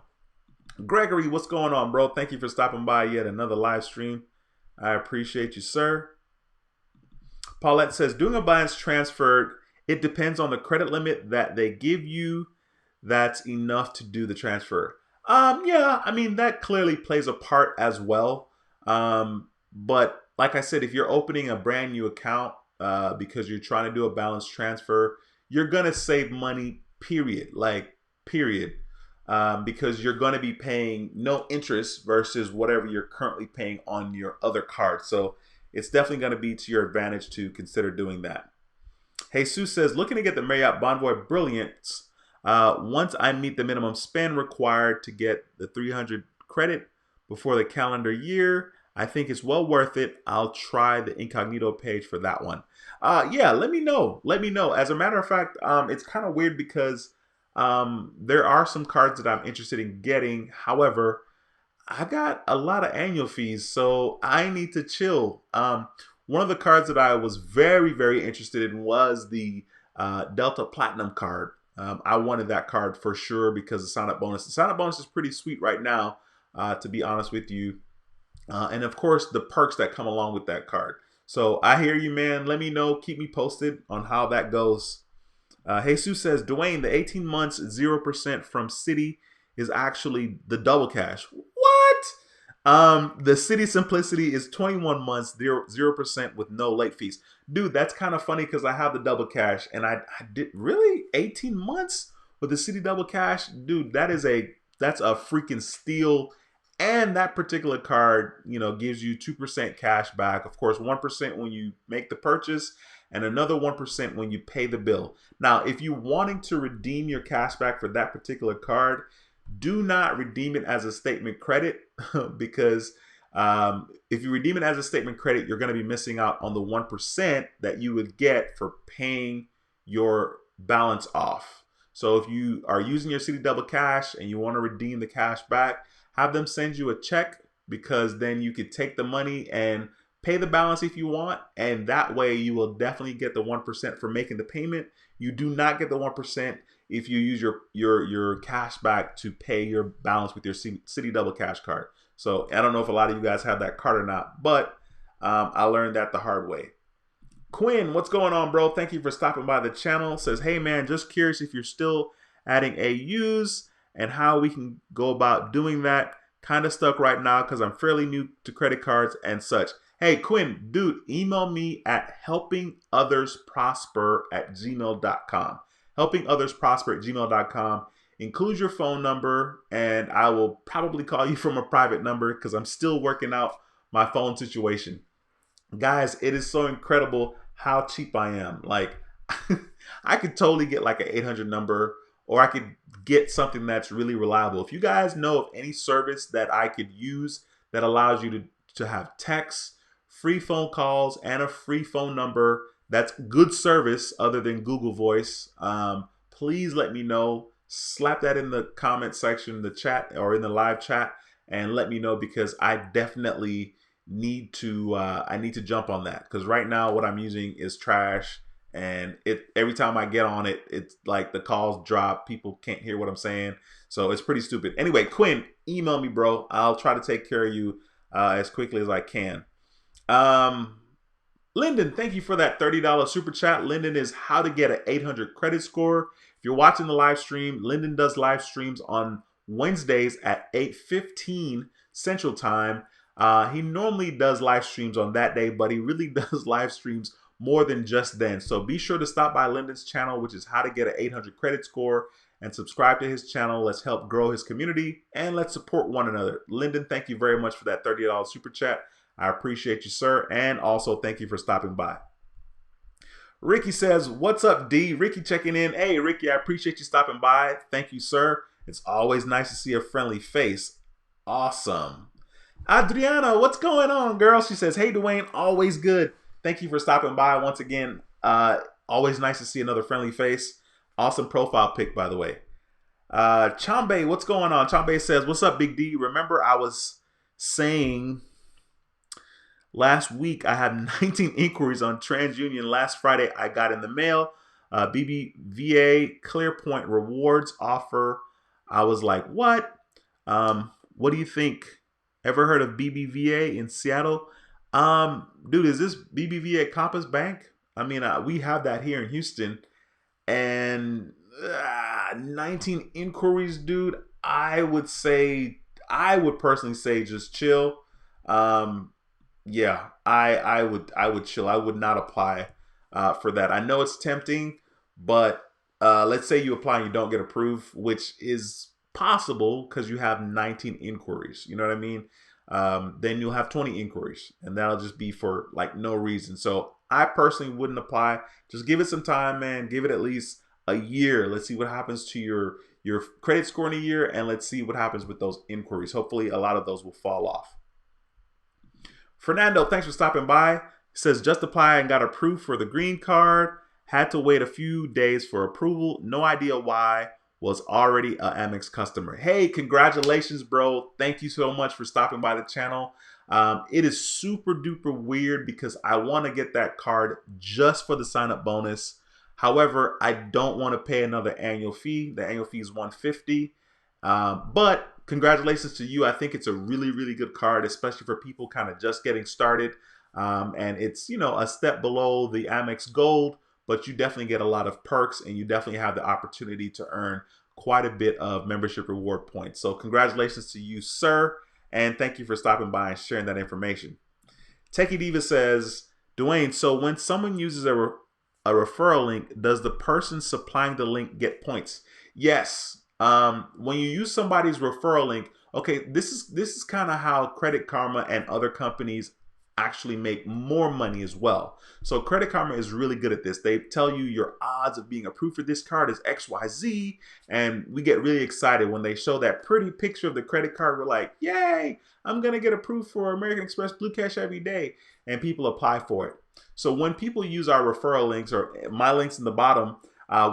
Speaker 1: Gregory, what's going on, bro? Thank you for stopping by yet another live stream. I appreciate you, sir. Paulette says, doing a balance transfer, it depends on the credit limit that they give you. That's enough to do the transfer. Yeah, I mean, that clearly plays a part as well. But like I said, if you're opening a brand new account because you're trying to do a balance transfer, you're going to save money, period. Like, period. Because you're going to be paying no interest versus whatever you're currently paying on your other card. So it's definitely going to be to your advantage to consider doing that. Jesus says, looking to get the Marriott Bonvoy Brilliance. Once I meet the minimum spend required to get the 300 credit before the calendar year, I think it's well worth it. I'll try the incognito page for that one. Yeah, let me know. Let me know. As a matter of fact, it's kind of weird because there are some cards that I'm interested in getting. However, I got a lot of annual fees, so I need to chill. One of the cards that I was very, very interested in was the Delta Platinum card. I wanted that card for sure because the sign-up bonus. The sign-up bonus is pretty sweet right now, to be honest with you. And of course, the perks that come along with that card. So I hear you, man. Let me know. Keep me posted on how that goes. Jesus says, Dwayne, the 18 months 0% from Citi is actually the double cash. What? The Citi Simplicity is 21 months 0% with no late fees. Dude, that's kind of funny because I have the double cash, and I did really 18 months with the Citi double cash. Dude, that's a freaking steal. And that particular card, gives you 2% cash back. Of course, 1% when you make the purchase, and another 1% when you pay the bill. Now, if you're wanting to redeem your cash back for that particular card, do not redeem it as a statement credit because if you redeem it as a statement credit, you're going to be missing out on the 1% that you would get for paying your balance off. So if you are using your Citi Double Cash and you want to redeem the cash back, have them send you a check, because then you could take the money and pay the balance if you want, and that way you will definitely get the 1% for making the payment. You do not get the 1% if you use your cash back to pay your balance with your Citi Double Cash card. So I don't know if a lot of you guys have that card or not, but I learned that the hard way. Quinn, what's going on, bro? Thank you for stopping by the channel. Says, hey man, just curious if you're still adding AUs and how we can go about doing that. Kind of stuck right now because I'm fairly new to credit cards and such. Hey Quinn, dude, email me at helpingothersprosper@gmail.com. Helpingothersprosper@gmail.com. Include your phone number and I will probably call you from a private number because I'm still working out my phone situation. Guys, it is so incredible how cheap I am. Like, I could totally get like an 800 number, or I could get something that's really reliable. If you guys know of any service that I could use that allows you to have texts, free phone calls, and a free phone number that's good service other than Google Voice, please let me know. Slap that in the comment section, the chat, or in the live chat, and let me know because I definitely need to I need to jump on that because right now what I'm using is trash, and every time I get on it, it's like the calls drop, people can't hear what I'm saying, so it's pretty stupid. Anyway, Quinn, email me, bro. I'll try to take care of you as quickly as I can. Lyndon, thank you for that $30 super chat. Lyndon is how to get an 800 credit score. If you're watching the live stream, Lyndon does live streams on Wednesdays at 8:15 Central Time. He normally does live streams on that day, but he really does live streams more than just then. So be sure to stop by Lyndon's channel, which is how to get an 800 credit score, and subscribe to his channel. Let's help grow his community and let's support one another. Lyndon, thank you very much for that $30 super chat. I appreciate you, sir. And also thank you for stopping by. Ricky says, what's up, D? Ricky checking in. Hey, Ricky, I appreciate you stopping by. Thank you, sir. It's always nice to see a friendly face. Awesome. Adriana, what's going on, girl? She says, hey, Dwayne, always good. Thank you for stopping by once again. Always nice to see another friendly face. Awesome profile pic, by the way. Chambe, what's going on? Chambe says, what's up, Big D? Remember I was saying last week I have 19 inquiries on TransUnion. Last Friday I got in the mail BBVA ClearPoint rewards offer. I was like, what? What do you think? Ever heard of BBVA in Seattle? Dude, is this BBVA Compass Bank? I mean, we have that here in Houston. And 19 inquiries, dude. I would personally say just chill. Yeah, I would chill. I would not apply for that. I know it's tempting, but let's say you apply and you don't get approved, which is possible because you have 19 inquiries. You know what I mean? Then you'll have 20 inquiries, and that'll just be for like no reason. So I personally wouldn't apply. Just give it some time, man. Give it at least a year. Let's see what happens to your credit score in a year, and let's see what happens with those inquiries. Hopefully, a lot of those will fall off. Fernando, thanks for stopping by. He says, just apply and got approved for the green card. Had to wait a few days for approval. No idea why. Was already a Amex customer. Hey, congratulations, bro. Thank you so much for stopping by the channel. It is super duper weird because I want to get that card just for the sign up bonus. However, I don't want to pay another annual fee. The annual fee is $150. But congratulations to you. I think it's a really, really good card, especially for people kind of just getting started. And it's, you know, a step below the Amex Gold, but you definitely get a lot of perks and you definitely have the opportunity to earn quite a bit of membership reward points. So congratulations to you, sir. And thank you for stopping by and sharing that information. Techie Diva says, Dwayne, so when someone uses a referral link, does the person supplying the link get points? Yes. When you use somebody's referral link, okay, this is kind of how Credit Karma and other companies actually make more money as well. So Credit Karma is really good at this. They tell you your odds of being approved for this card is XYZ, and we get really excited when they show that pretty picture of the credit card. We're like, yay, I'm gonna get approved for American Express Blue Cash every day, and people apply for it. So when people use our referral links or my links in the bottom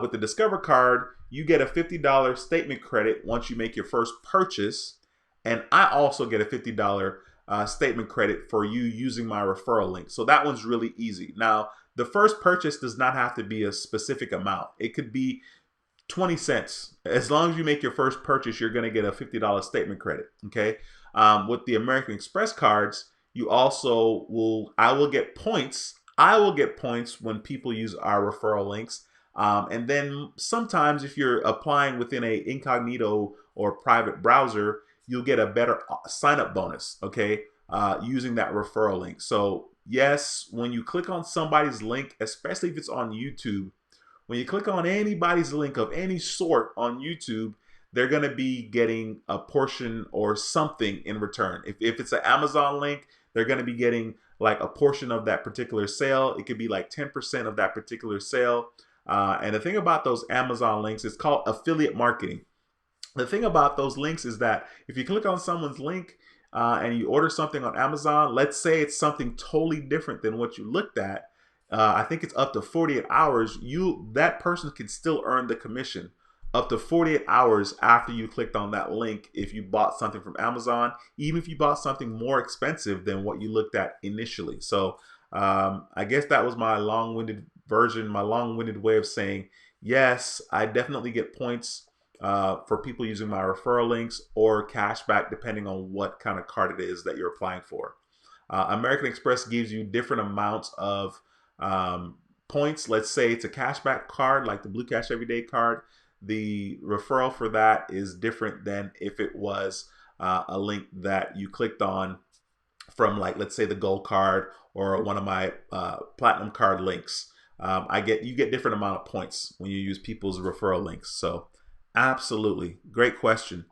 Speaker 1: with the Discover card, you get a $50 statement credit once you make your first purchase, and I also get a $50 statement credit for you using my referral link. So that one's really easy. Now, the first purchase does not have to be a specific amount. It could be 20 cents. As long as you make your first purchase, you're going to get a $50 statement credit. Okay. With the American Express cards, you also I will get points. I will get points when people use our referral links. And then sometimes if you're applying within a incognito or private browser, you'll get a better sign up bonus, okay, using that referral link. So yes, when you click on somebody's link, especially if it's on YouTube, when you click on anybody's link of any sort on YouTube, they're going to be getting a portion or something in return. If it's an Amazon link, they're going to be getting like a portion of that particular sale. It could be like 10% of that particular sale. And the thing about those Amazon links, it's called affiliate marketing. The thing about those links is that if you click on someone's link and you order something on Amazon, let's say it's something totally different than what you looked at, I think it's up to 48 hours, that person can still earn the commission up to 48 hours after you clicked on that link if you bought something from Amazon, even if you bought something more expensive than what you looked at initially. So I guess that was my long-winded version, my long-winded way of saying, yes, I definitely get points for people using my referral links or cashback depending on what kind of card it is that you're applying for. American Express gives you different amounts of points. Let's say it's a cashback card like the Blue Cash Everyday card. The referral for that is different than if it was a link that you clicked on from, like, let's say the gold card or one of my platinum card links. You get different amount of points when you use people's referral links. So absolutely great question,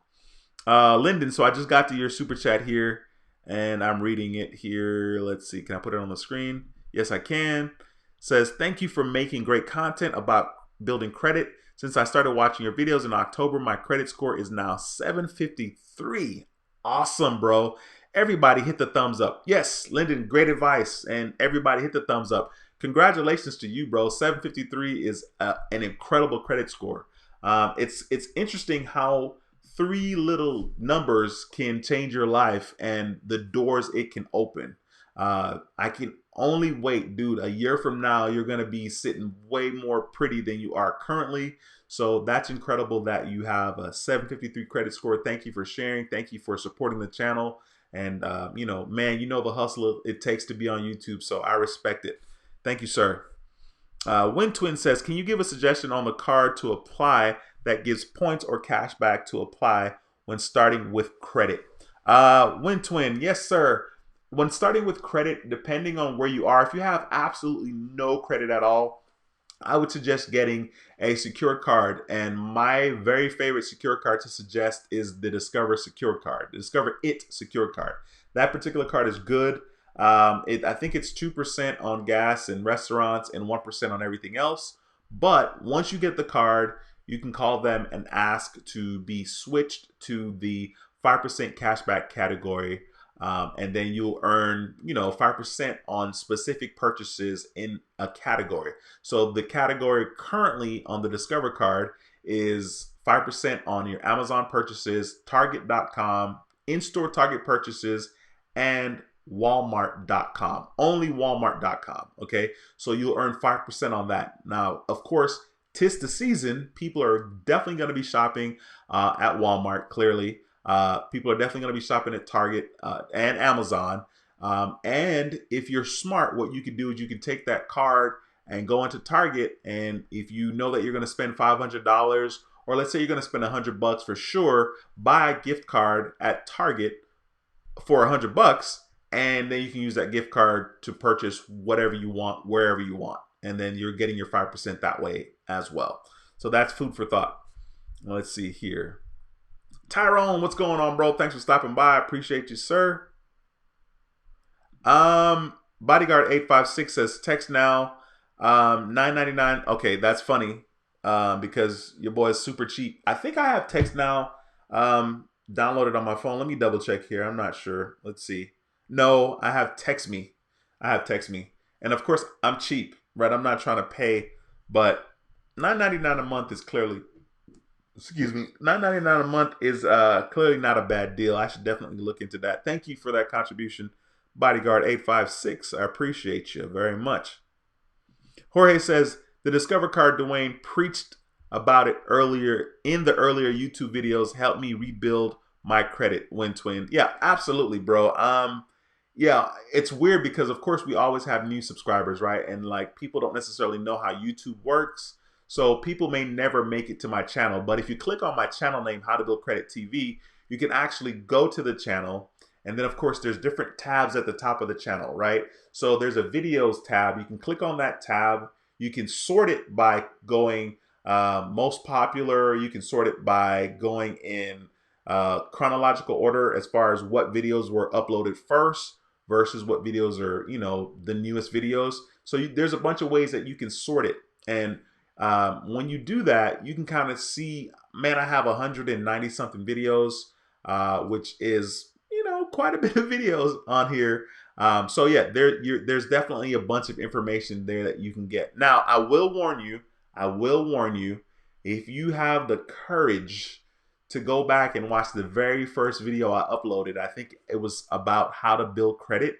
Speaker 1: Lyndon. So I just got to your super chat here and I'm reading it here. Let's see, can I put it on the screen? Yes, I can. Says, thank you for making great content about building credit. Since I started watching your videos in October, my credit score is now 753. Awesome, bro. Everybody hit the thumbs up. Yes, Lyndon, great advice. And everybody hit the thumbs up. Congratulations to you, bro. 753 is an incredible credit score. It's interesting how 3 little numbers can change your life and the doors it can open. I can only wait, dude. A year from now, you're going to be sitting way more pretty than you are currently. So that's incredible that you have a 753 credit score. Thank you for sharing. Thank you for supporting the channel. And, you know, man, you know the hustle it takes to be on YouTube. So I respect it. Thank you, sir. Win Twin says, can you give a suggestion on the card to apply that gives points or cash back to apply when starting with credit? Win Twin, yes, sir. When starting with credit, depending on where you are, if you have absolutely no credit at all, I would suggest getting a secured card. And my very favorite secured card to suggest is the Discover Secured card, the Discover It Secured card. That particular card is good. I think it's 2% on gas and restaurants and 1% on everything else. But once you get the card, you can call them and ask to be switched to the 5% cashback category. And then you'll earn, 5% on specific purchases in a category. So the category currently on the Discover card is 5% on your Amazon purchases, Target.com, in-store Target purchases, and Walmart.com. Only Walmart.com. Okay, so you'll earn 5% on that. Now, of course, 'tis the season. People are definitely going to be shopping at Walmart. Clearly. People are definitely going to be shopping at Target and Amazon. And if you're smart, what you can do is you can take that card and go into Target. And if you know that you're going to spend $500, or let's say you're going to spend $100 for sure, buy a gift card at Target for $100, and then you can use that gift card to purchase whatever you want, wherever you want. And then you're getting your 5% that way as well. So that's food for thought. Let's see here. Tyrone, what's going on, bro? Thanks for stopping by. I appreciate you, sir. Bodyguard 856 says text now. $9.99. Okay, that's funny. Because your boy is super cheap. I think I have text now downloaded on my phone. Let me double check here. I'm not sure. Let's see. No, I have text me. And of course, I'm cheap, right? I'm not trying to pay, but $9.99 a month is clearly, $9.99 a month is clearly not a bad deal. I should definitely look into that. Thank you for that contribution, Bodyguard 856. I appreciate you very much. Jorge says, the Discover card, Dwayne preached about it earlier in the earlier YouTube videos. Help me rebuild my credit, Win Twin. Yeah, absolutely, bro. yeah, it's weird because of course we always have new subscribers, right? And like people don't necessarily know how YouTube works. So people may never make it to my channel. But if you click on my channel name, How to Build Credit TV, you can actually go to the channel. And then of course there's different tabs at the top of the channel, right? So there's a videos tab. You can click on that tab. You can sort it by going most popular. You can sort it by going in chronological order as far as what videos were uploaded first versus what videos are, you know, the newest videos. So there's a bunch of ways that you can sort it. And when you do that, you can kind of see, man, I have 190 something videos, which is, you know, quite a bit of videos on here. So yeah, there's definitely a bunch of information there that you can get. Now, I will warn you, if you have the courage to go back and watch the very first video I uploaded, I think it was about how to build credit.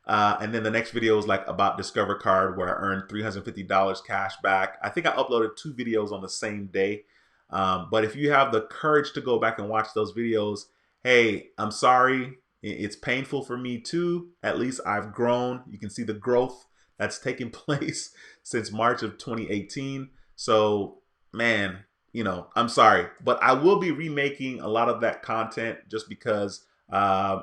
Speaker 1: And then the next video was like about Discover Card, where I earned $350 cash back. I think I uploaded 2 videos on the same day. But if you have the courage to go back and watch those videos, hey, I'm sorry. It's painful for me too. At least I've grown. You can see the growth that's taken place since March of 2018. So, man, you know, I'm sorry. But I will be remaking a lot of that content just because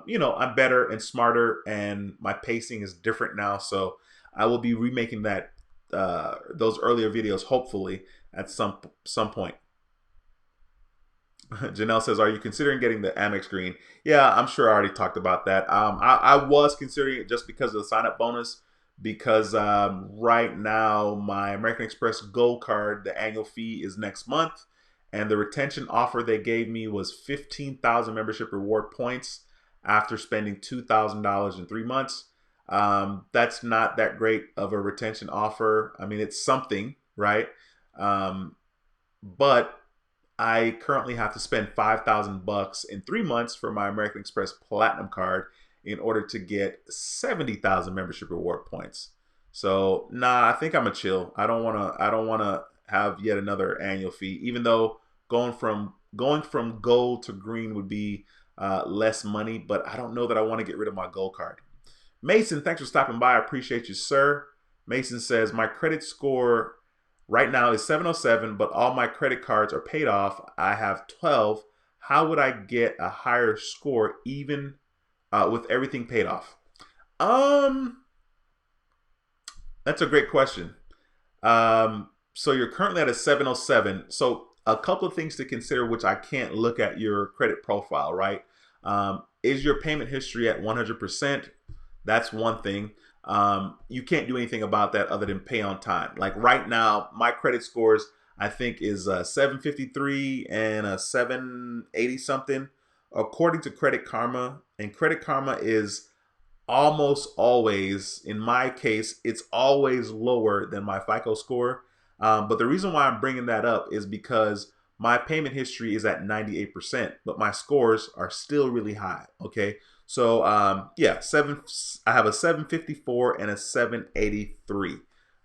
Speaker 1: you know, I'm better and smarter and my pacing is different now. So I will be remaking that those earlier videos hopefully at some point. Janelle says, are you considering getting the Amex Green? Yeah, I'm sure I already talked about that. I was considering it just because of the sign up bonus, because right now my American Express Gold card, the annual fee is next month. And the retention offer they gave me was 15,000 membership reward points after spending $2,000 in 3 months. That's not that great of a retention offer. I mean, it's something, right? But I currently have to spend $5,000 in 3 months for my American Express Platinum card in order to get 70,000 membership reward points. So, nah, I think I'm a chill. I don't wanna have yet another annual fee, even though going from gold to green would be less money, but I don't know that I want to get rid of my gold card. Mason, thanks for stopping by. I appreciate you, sir. Mason says, my credit score right now is 707, but all my credit cards are paid off. I have 12. How would I get a higher score even with everything paid off? That's a great question. So you're currently at a 707. So a couple of things to consider, which I can't look at your credit profile, right? Is your payment history at 100%? That's one thing. You can't do anything about that other than pay on time. Like right now, my credit scores, I think, is 753 and a 780 something, according to Credit Karma. And Credit Karma is almost always, in my case, it's always lower than my FICO score. But the reason why I'm bringing that up is because my payment history is at 98%, but my scores are still really high. Okay, so yeah, I have a 754 and a 783.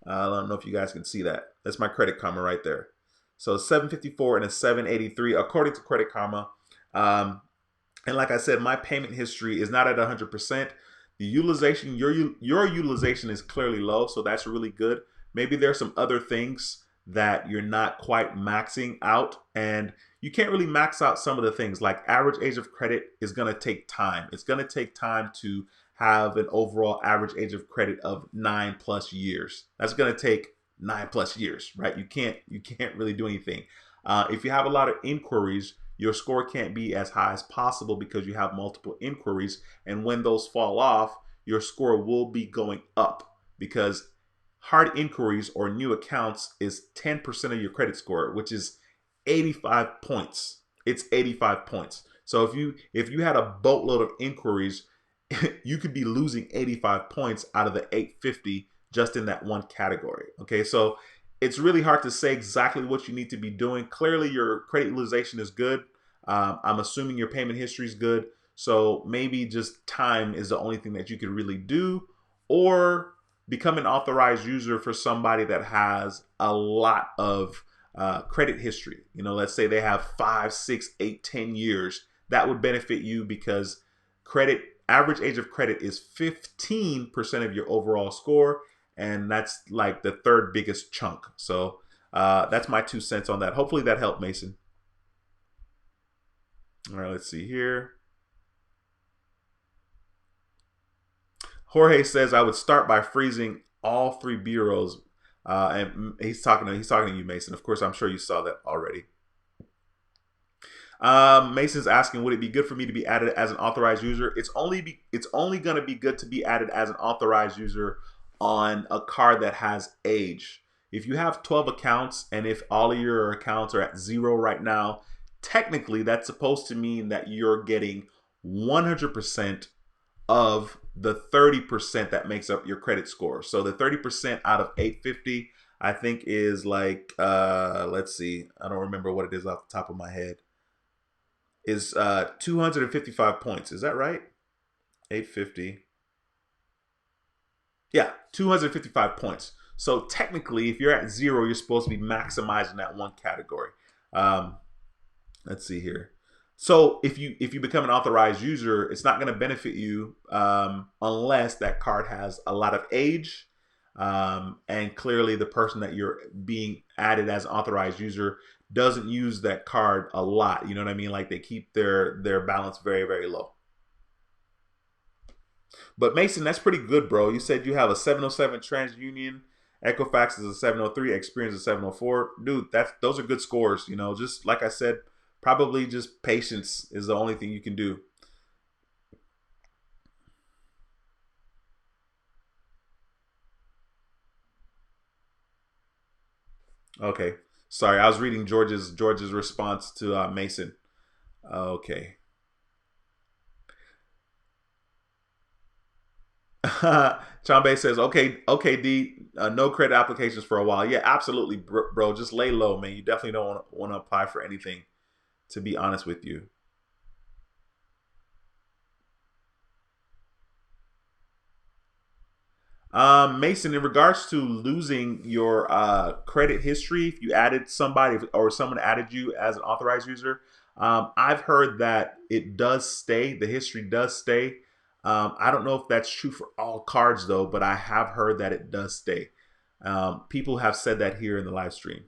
Speaker 1: I don't know if you guys can see that. That's my Credit Karma right there. So 754 and a 783 according to Credit Karma. And like I said, my payment history is not at 100%. The utilization, your utilization is clearly low, so that's really good. Maybe there's some other things that you're not quite maxing out, and you can't really max out some of the things. Like average age of credit is going to take time. It's going to take time to have an overall average age of credit of 9+ years. That's going to take 9+ years, right? You can't really do anything. If you have a lot of inquiries, your score can't be as high as possible because you have multiple inquiries, and when those fall off, your score will be going up because hard inquiries or new accounts is 10% of your credit score, which is 85 points. It's 85 points. So if you had a boatload of inquiries, you could be losing 85 points out of the 850 just in that one category. Okay, so it's really hard to say exactly what you need to be doing. Clearly, your credit utilization is good. I'm assuming your payment history is good. So maybe just time is the only thing that you could really do, or become an authorized user for somebody that has a lot of credit history. You know, let's say they have 5, 6, 8, 10 years. That would benefit you because credit average age of credit is 15% of your overall score, and that's like the third biggest chunk. So that's my 2 cents on that. Hopefully that helped, Mason. All right, let's see here. Jorge says I would start by freezing all 3 bureaus, and he's talking to you, Mason. Of course, I'm sure you saw that already. Mason's asking, would it be good for me to be added as an authorized user? It's only going to be good to be added as an authorized user on a card that has age. If you have 12 accounts and if all of your accounts are at 0 right now, technically that's supposed to mean that you're getting 100% of the 30% that makes up your credit score. So the 30% out of 850, I think is like, let's see, I don't remember what it is off the top of my head, is 255 points. Is that right? 850. Yeah, 255 points. So technically, if you're at 0, you're supposed to be maximizing that one category. Let's see here. So if you become an authorized user, it's not going to benefit you unless that card has a lot of age, and clearly the person that you're being added as an authorized user doesn't use that card a lot. You know what I mean? Like they keep their balance very, very low. But Mason, that's pretty good, bro. You said you have a 707 TransUnion, Equifax is a 703, Experience is a 704. Dude, those are good scores. You know, just like I said, probably just patience is the only thing you can do. Okay, sorry, I was reading George's response to Mason. Okay. Chambe says, okay, D, no credit applications for a while. Yeah, absolutely, bro. Just lay low, man. You definitely don't want to apply for anything, to be honest with you. Mason, in regards to losing your credit history, if you added somebody or someone added you as an authorized user, I've heard that it does stay. The history does stay. I don't know if that's true for all cards though, but I have heard that it does stay. People have said that here in the live stream.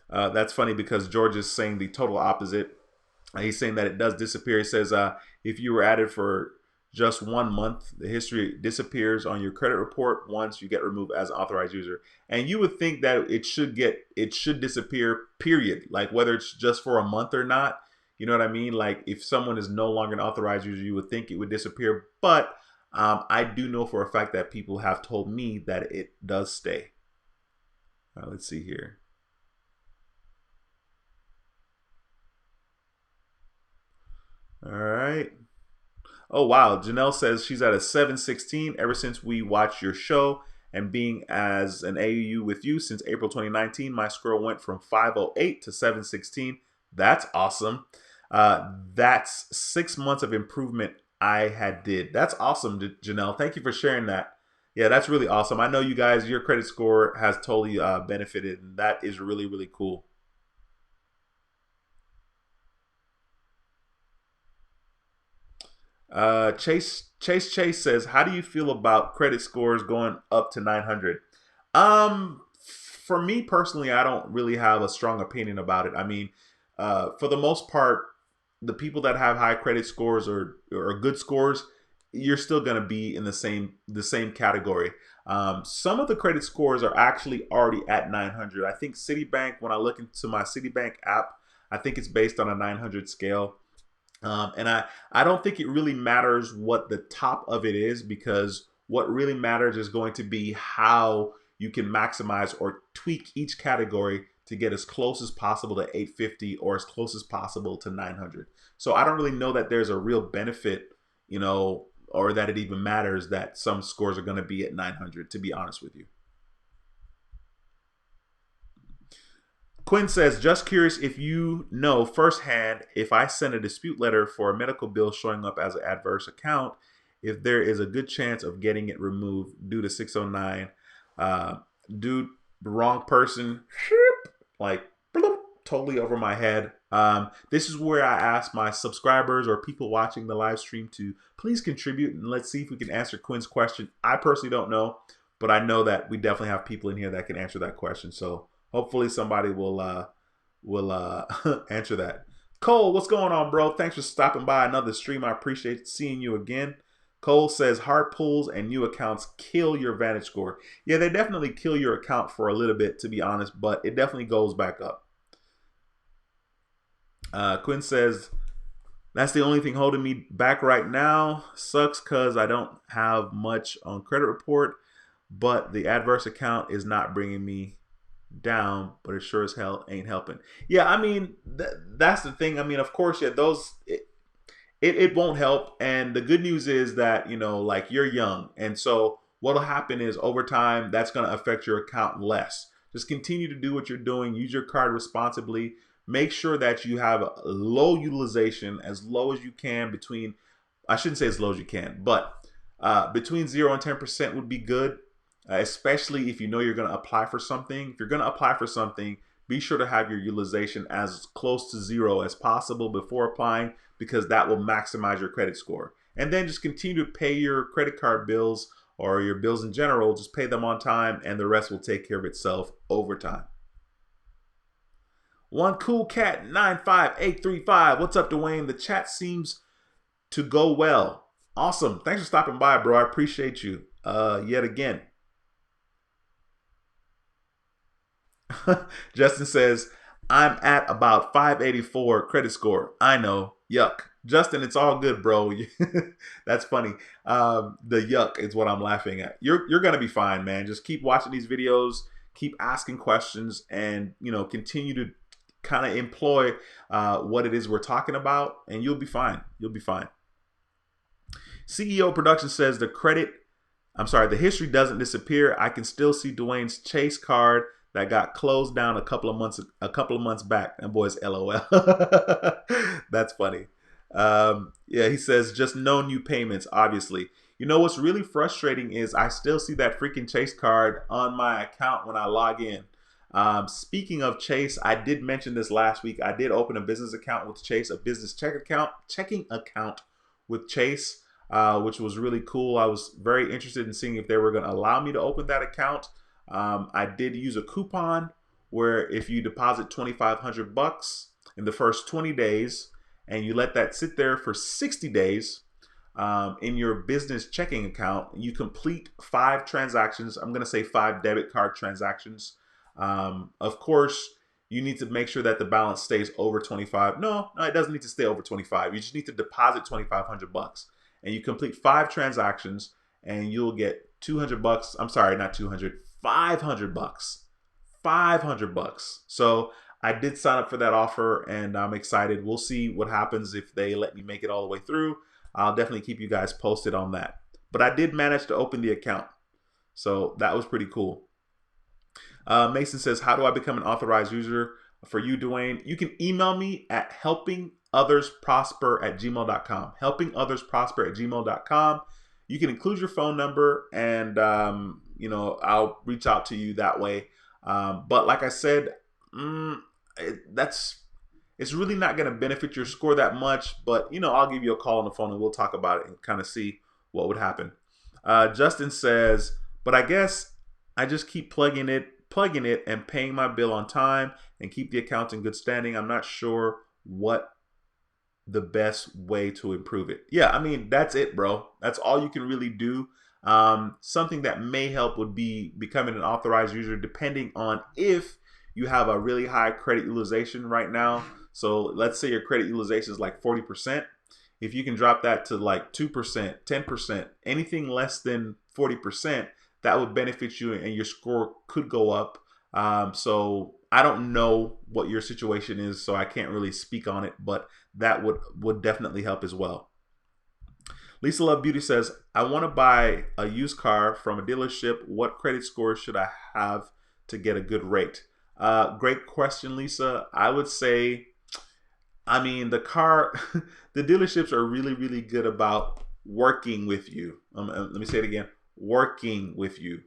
Speaker 1: That's funny because George is saying the total opposite. He's saying that it does disappear. He says if you were added for just 1 month, the history disappears on your credit report once you get removed as an authorized user. And you would think that it should disappear, period. Like whether it's just for a month or not. You know what I mean? Like if someone is no longer an authorized user, you would think it would disappear. But I do know for a fact that people have told me that it does stay. Let's see here. All right. Oh wow, Janelle says she's at a 716 ever since we watched your show and being as an AU with you since April 2019. My score went from 508 to 716. That's awesome. That's 6 months of improvement I had did. That's awesome, Janelle. Thank you for sharing that. Yeah, that's really awesome. I know you guys, your credit score has totally benefited, and that is really, really cool. Chase says, "How do you feel about credit scores going up to 900?" For me personally, I don't really have a strong opinion about it. I mean, for the most part, the people that have high credit scores or good scores, you're still going to be in the same category. Some of the credit scores are actually already at 900. I think Citibank, when I look into my Citibank app, I think it's based on a 900 scale. And I don't think it really matters what the top of it is, because what really matters is going to be how you can maximize or tweak each category to get as close as possible to 850 or as close as possible to 900. So I don't really know that there's a real benefit, or that it even matters that some scores are going to be at 900, to be honest with you. Quinn says, just curious if you know firsthand, if I send a dispute letter for a medical bill showing up as an adverse account, if there is a good chance of getting it removed due to 609. Dude, wrong person. Like, bloop, totally over my head. This is where I ask my subscribers or people watching the live stream to please contribute, and let's see if we can answer Quinn's question. I personally don't know, but I know that we definitely have people in here that can answer that question. So hopefully somebody will answer that. Cole, what's going on, bro? Thanks for stopping by another stream. I appreciate seeing you again. Cole says hard pulls and new accounts kill your Vantage score. Yeah, they definitely kill your account for a little bit, to be honest, but it definitely goes back up. Quinn says, that's the only thing holding me back right now. Sucks because I don't have much on credit report, but the adverse account is not bringing me down, but it sure as hell ain't helping. Yeah, I mean, that's the thing. I mean, of course, yeah, those... It won't help. And the good news is that, like, you're young. And so what'll happen is over time, that's going to affect your account less. Just continue to do what you're doing. Use your card responsibly. Make sure that you have low utilization, as low as you can between, I shouldn't say as low as you can, but between 0 and 10% would be good, especially if you know you're going to apply for something. If you're going to apply for something, be sure to have your utilization as close to 0 as possible before applying, because that will maximize your credit score. And then just continue to pay your credit card bills or your bills in general. Just pay them on time, and the rest will take care of itself over time. One cool cat 95835. What's up, Dwayne? The chat seems to go well. Awesome. Thanks for stopping by, bro. I appreciate you yet again. Justin says, I'm at about 584 credit score. I know. Yuck. Justin, it's all good, bro. That's funny. The yuck is what I'm laughing at. You're going to be fine, man. Just keep watching these videos, keep asking questions, and, continue to kind of employ what it is we're talking about, and you'll be fine. You'll be fine. CEO Production says the history doesn't disappear. I can still see Dwayne's Chase card that got closed down a couple of months back. That boy's LOL. That's funny. Yeah, he says just no new payments, obviously. What's really frustrating is I still see that freaking Chase card on my account when I log in. Speaking of Chase, I did mention this last week. I did open a business account with Chase, a business checking account with Chase, which was really cool. I was very interested in seeing if they were going to allow me to open that account. I did use a coupon where if you deposit $2,500 in the first 20 days and you let that sit there for 60 days in your business checking account, you complete 5 transactions. I'm going to say 5 debit card transactions. Of course, you need to make sure that the balance stays over 25. No, it doesn't need to stay over 25. You just need to deposit $2,500 and you complete 5 transactions and you'll get $200. I'm sorry, not 200. $500. $500. So I did sign up for that offer and I'm excited. We'll see what happens if they let me make it all the way through. I'll definitely keep you guys posted on that. But I did manage to open the account. So that was pretty cool. Mason says, how do I become an authorized user for you, Dwayne? You can email me at helpingothersprosper@gmail.com. Helpingothersprosper@gmail.com. You can include your phone number and, I'll reach out to you that way. But like I said, it's really not going to benefit your score that much. But, I'll give you a call on the phone and we'll talk about it and kind of see what would happen. Justin says, but I guess I just keep plugging it and paying my bill on time and keep the account in good standing. I'm not sure what the best way to improve it. Yeah, I mean, that's it, bro. That's all you can really do. Something that may help would be becoming an authorized user, depending on if you have a really high credit utilization right now. So let's say your credit utilization is like 40%. If you can drop that to like 2%, 10%, anything less than 40%, that would benefit you and your score could go up. So I don't know what your situation is, so I can't really speak on it, but that would definitely help as well. Lisa Love Beauty says, I want to buy a used car from a dealership. What credit score should I have to get a good rate? Great question, Lisa. I would say, I mean, the dealerships are really, really good about working with you. Let me say it again, working with you.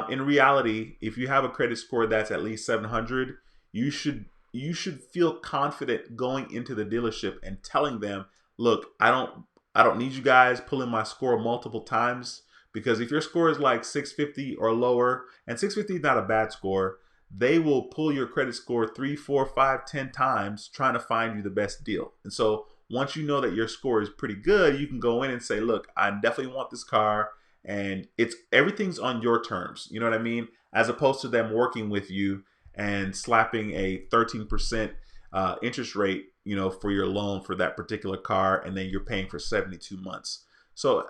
Speaker 1: In reality, if you have a credit score that's at least 700, you should feel confident going into the dealership and telling them, look, I don't need you guys pulling my score multiple times, because if your score is like 650 or lower, and 650 is not a bad score, they will pull your credit score 3, 4, 5, 10 times trying to find you the best deal. And so once you know that your score is pretty good, you can go in and say, look, I definitely want this car, and everything's on your terms. You know what I mean? As opposed to them working with you and slapping a 13% interest rate, for your loan for that particular car, and then you're paying for 72 months. So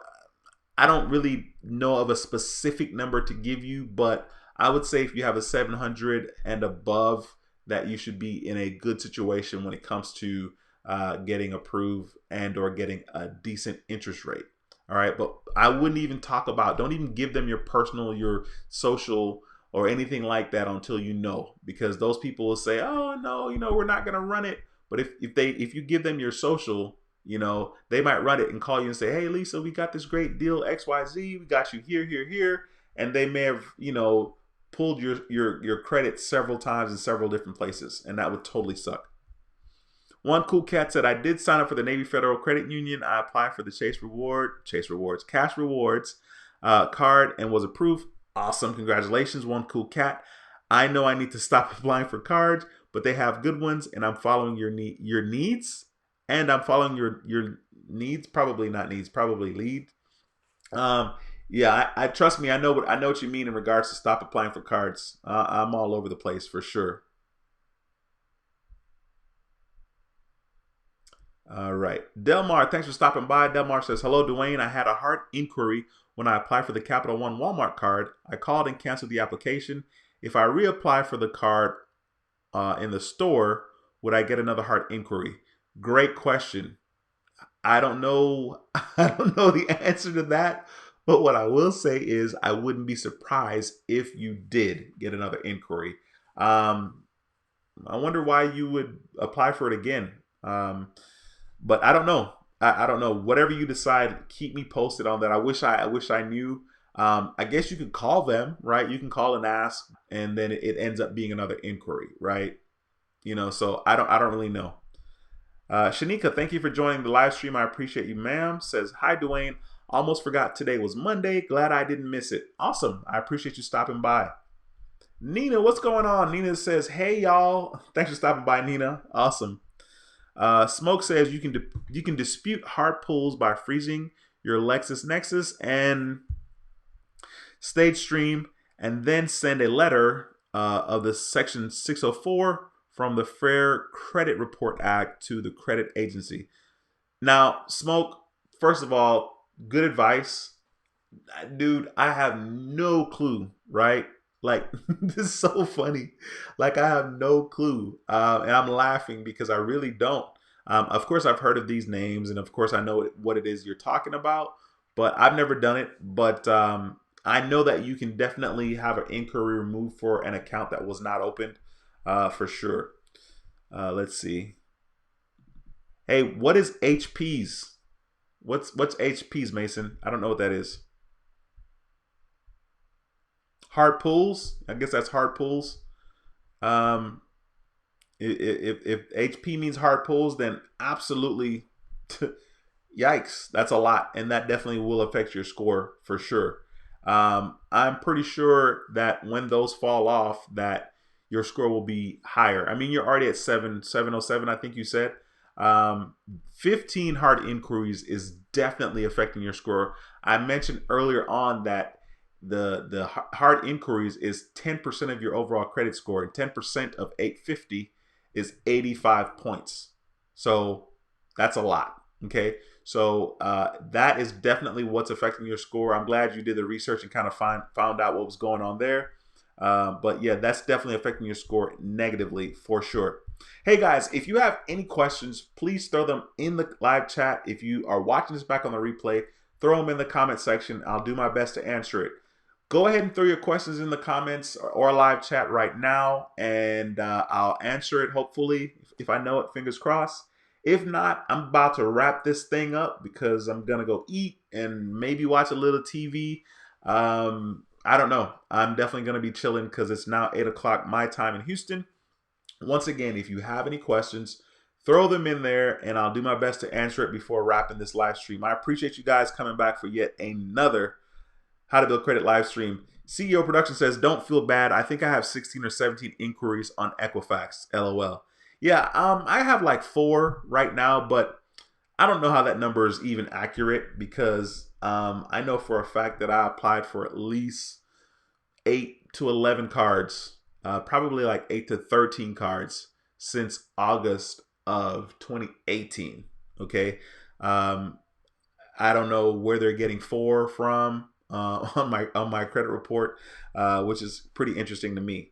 Speaker 1: I don't really know of a specific number to give you, but I would say if you have a 700 and above, that you should be in a good situation when it comes to getting approved and or getting a decent interest rate. All right, but I wouldn't even don't even give them your personal, your social, or anything like that until you know, because those people will say, oh no, we're not gonna run it. But if you give them your social, they might run it and call you and say, hey Lisa, we got this great deal XYZ, we got you here, here, here, and they may have pulled your credit several times in several different places, and that would totally suck. One cool cat said, I did sign up for the Navy Federal Credit Union. I applied for the Cash Rewards card and was approved. Awesome, congratulations, one cool cat. I know I need to stop applying for cards, but they have good ones, and I'm following your needs, and I'm following your needs, probably not needs, probably lead. Yeah, I trust me. I know what you mean in regards to stop applying for cards. I'm all over the place for sure. All right, Delmar, thanks for stopping by. Delmar says, hello, Dwayne. I had a heart inquiry when I applied for the Capital One Walmart card. I called and canceled the application. If I reapply for the card in the store, would I get another heart inquiry? Great question. I don't know. I don't know the answer to that. But what I will say is I wouldn't be surprised if you did get another inquiry. I wonder why you would apply for it again. But I don't know. I don't know. Whatever you decide, keep me posted on that. I wish I knew. I guess you could call them, right? You can call and ask, and then it ends up being another inquiry, right? So I don't really know. Shanika, thank you for joining the live stream. I appreciate you, ma'am. Says, hi, Dwayne. Almost forgot today was Monday. Glad I didn't miss it. Awesome. I appreciate you stopping by. Nina, what's going on? Nina says, hey, y'all. Thanks for stopping by, Nina. Awesome. Smoke says you can dispute hard pulls by freezing your LexisNexis and stage stream, and then send a letter of the Section 604 from the Fair Credit Report Act to the credit agency. Now, Smoke, first of all, good advice. Dude, I have no clue, right? Like, this is so funny. Like, I have no clue. And I'm laughing because I really don't. Of course, I've heard of these names, and of course, I know what it is you're talking about, but I've never done it. But I know that you can definitely have an inquiry removed for an account that was not opened, for sure. Let's see. Hey, what is HPs? What's HPs, Mason? I don't know what that is. Hard pulls. I guess that's hard pulls. If HP means hard pulls, then absolutely, yikes, that's a lot, and that definitely will affect your score for sure. I'm pretty sure that when those fall off, that your score will be higher. I mean, you're already at 707, I think you said. 15 hard inquiries is definitely affecting your score. I mentioned earlier on that the hard inquiries is 10% of your overall credit score, and 10% of 850 is 85 points. So that's a lot. Okay. So that is definitely what's affecting your score. I'm glad you did the research and kind of found out what was going on there. But yeah, that's definitely affecting your score negatively for sure. Hey guys, if you have any questions, please throw them in the live chat. If you are watching this back on the replay, throw them in the comment section. I'll do my best to answer it. Go ahead and throw your questions in the comments or live chat right now, and I'll answer it, hopefully, if I know it, fingers crossed. If not, I'm about to wrap this thing up because I'm going to go eat and maybe watch a little TV. I don't know. I'm definitely going to be chilling because it's now 8 o'clock my time in Houston. Once again, if you have any questions, throw them in there and I'll do my best to answer it before wrapping this live stream. I appreciate you guys coming back for yet another How to Build Credit live stream. CEO Production says, don't feel bad. I think I have 16 or 17 inquiries on Equifax. LOL. Yeah, I have like 4 right now, but I don't know how that number is even accurate because I know for a fact that I applied for at least 8 to 11 cards, probably like 8 to 13 cards since August of 2018. Okay. I don't know where they're getting 4 from on my credit report, which is pretty interesting to me.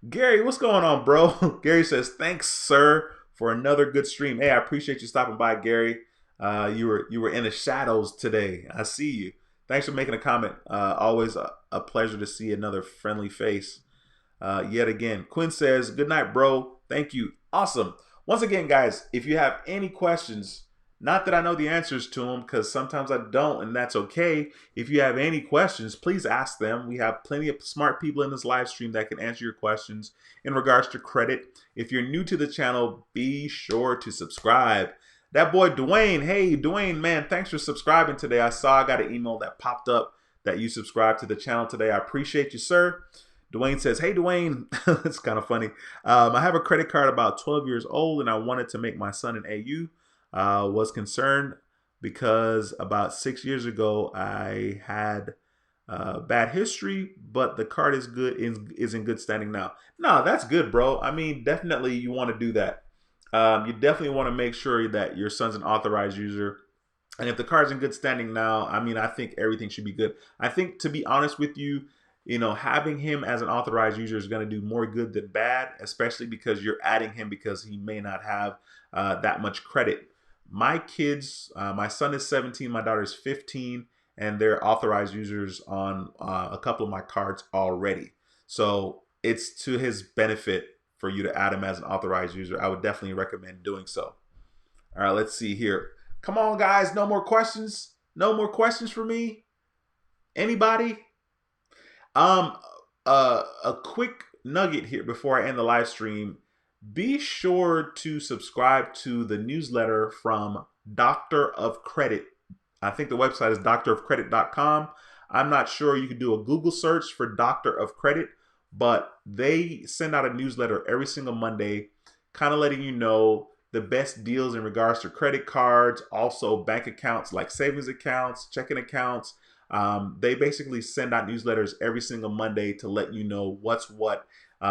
Speaker 1: Gary, what's going on, bro? Gary says, thanks, sir, for another good stream. Hey, I appreciate you stopping by, Gary. You were in the shadows today. I see you. Thanks for making a comment. Always a pleasure to see another friendly face yet again. Quinn says, good night, bro. Thank you. Awesome. Once again, guys, if you have any questions, not that I know the answers to them because sometimes I don't, and that's okay. If you have any questions, please ask them. We have plenty of smart people in this live stream that can answer your questions in regards to credit. If you're new to the channel, be sure to subscribe. That boy Dwayne, hey Dwayne, man, thanks for subscribing today. I got an email that popped up that you subscribed to the channel today. I appreciate you, sir. Dwayne says, hey Dwayne, it's kind of funny. I have a credit card about 12 years old and I wanted to make my son an AU. Was concerned because about 6 years ago I had bad history, but the card is in good standing now. No, that's good, bro. I mean, definitely you want to do that. You definitely want to make sure that your son's an authorized user. And if the card's in good standing now, I mean, I think everything should be good. I think, to be honest with you, having him as an authorized user is going to do more good than bad, especially because you're adding him because he may not have that much credit. My kids, my son is 17, my daughter is 15, and they're authorized users on a couple of my cards already. So it's to his benefit for you to add him as an authorized user. I would definitely recommend doing so. All right, let's see here. Come on, guys. No more questions? No more questions for me? Anybody? A quick nugget here before I end the live stream. Be sure to subscribe to the newsletter from Doctor of Credit. I think the website is doctorofcredit.com. I'm not sure. You can do a Google search for Doctor of Credit, but they send out a newsletter every single Monday, kind of letting you know the best deals in regards to credit cards, also bank accounts like savings accounts, checking accounts. They basically send out newsletters every single Monday to let you know what's what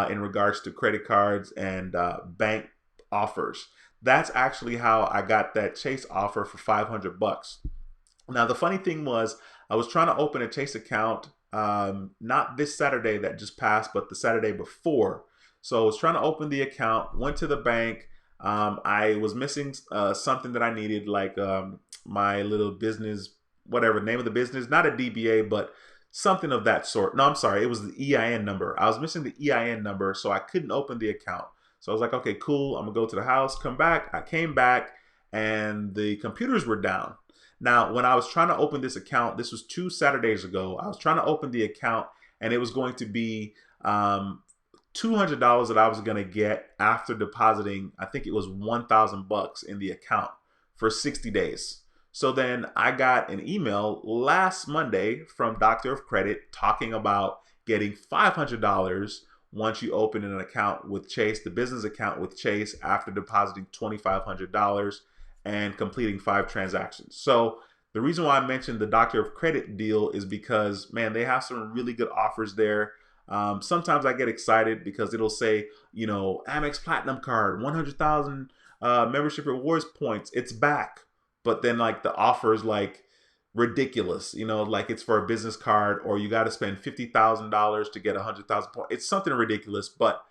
Speaker 1: in regards to credit cards and bank offers. That's actually how I got that Chase offer for $500. Now, the funny thing was I was trying to open a Chase account, not this Saturday that just passed, but the Saturday before. So I was trying to open the account, went to the bank. I was missing something that I needed, like my little business, whatever name of the business, not a DBA, but something of that sort. No, I'm sorry. It was the EIN number. I was missing the EIN number, so I couldn't open the account. So I was like, okay, cool. I'm going to go to the house, come back. I came back, and the computers were down. Now, when I was trying to open this account, this was 2 Saturdays ago. I was trying to open the account, and it was going to be $200 that I was going to get after depositing, I think it was $1,000 in the account for 60 days. So then I got an email last Monday from Doctor of Credit talking about getting $500 once you open an account with Chase, the business account with Chase, after depositing $2,500 and completing 5 transactions. So the reason why I mentioned the Doctor of Credit deal is because, man, they have some really good offers there. Sometimes I get excited because it'll say, Amex Platinum Card, 100,000 membership rewards points. It's back. But then like the offer is like ridiculous, like it's for a business card, or you got to spend $50,000 to get 100,000 points. It's something ridiculous, but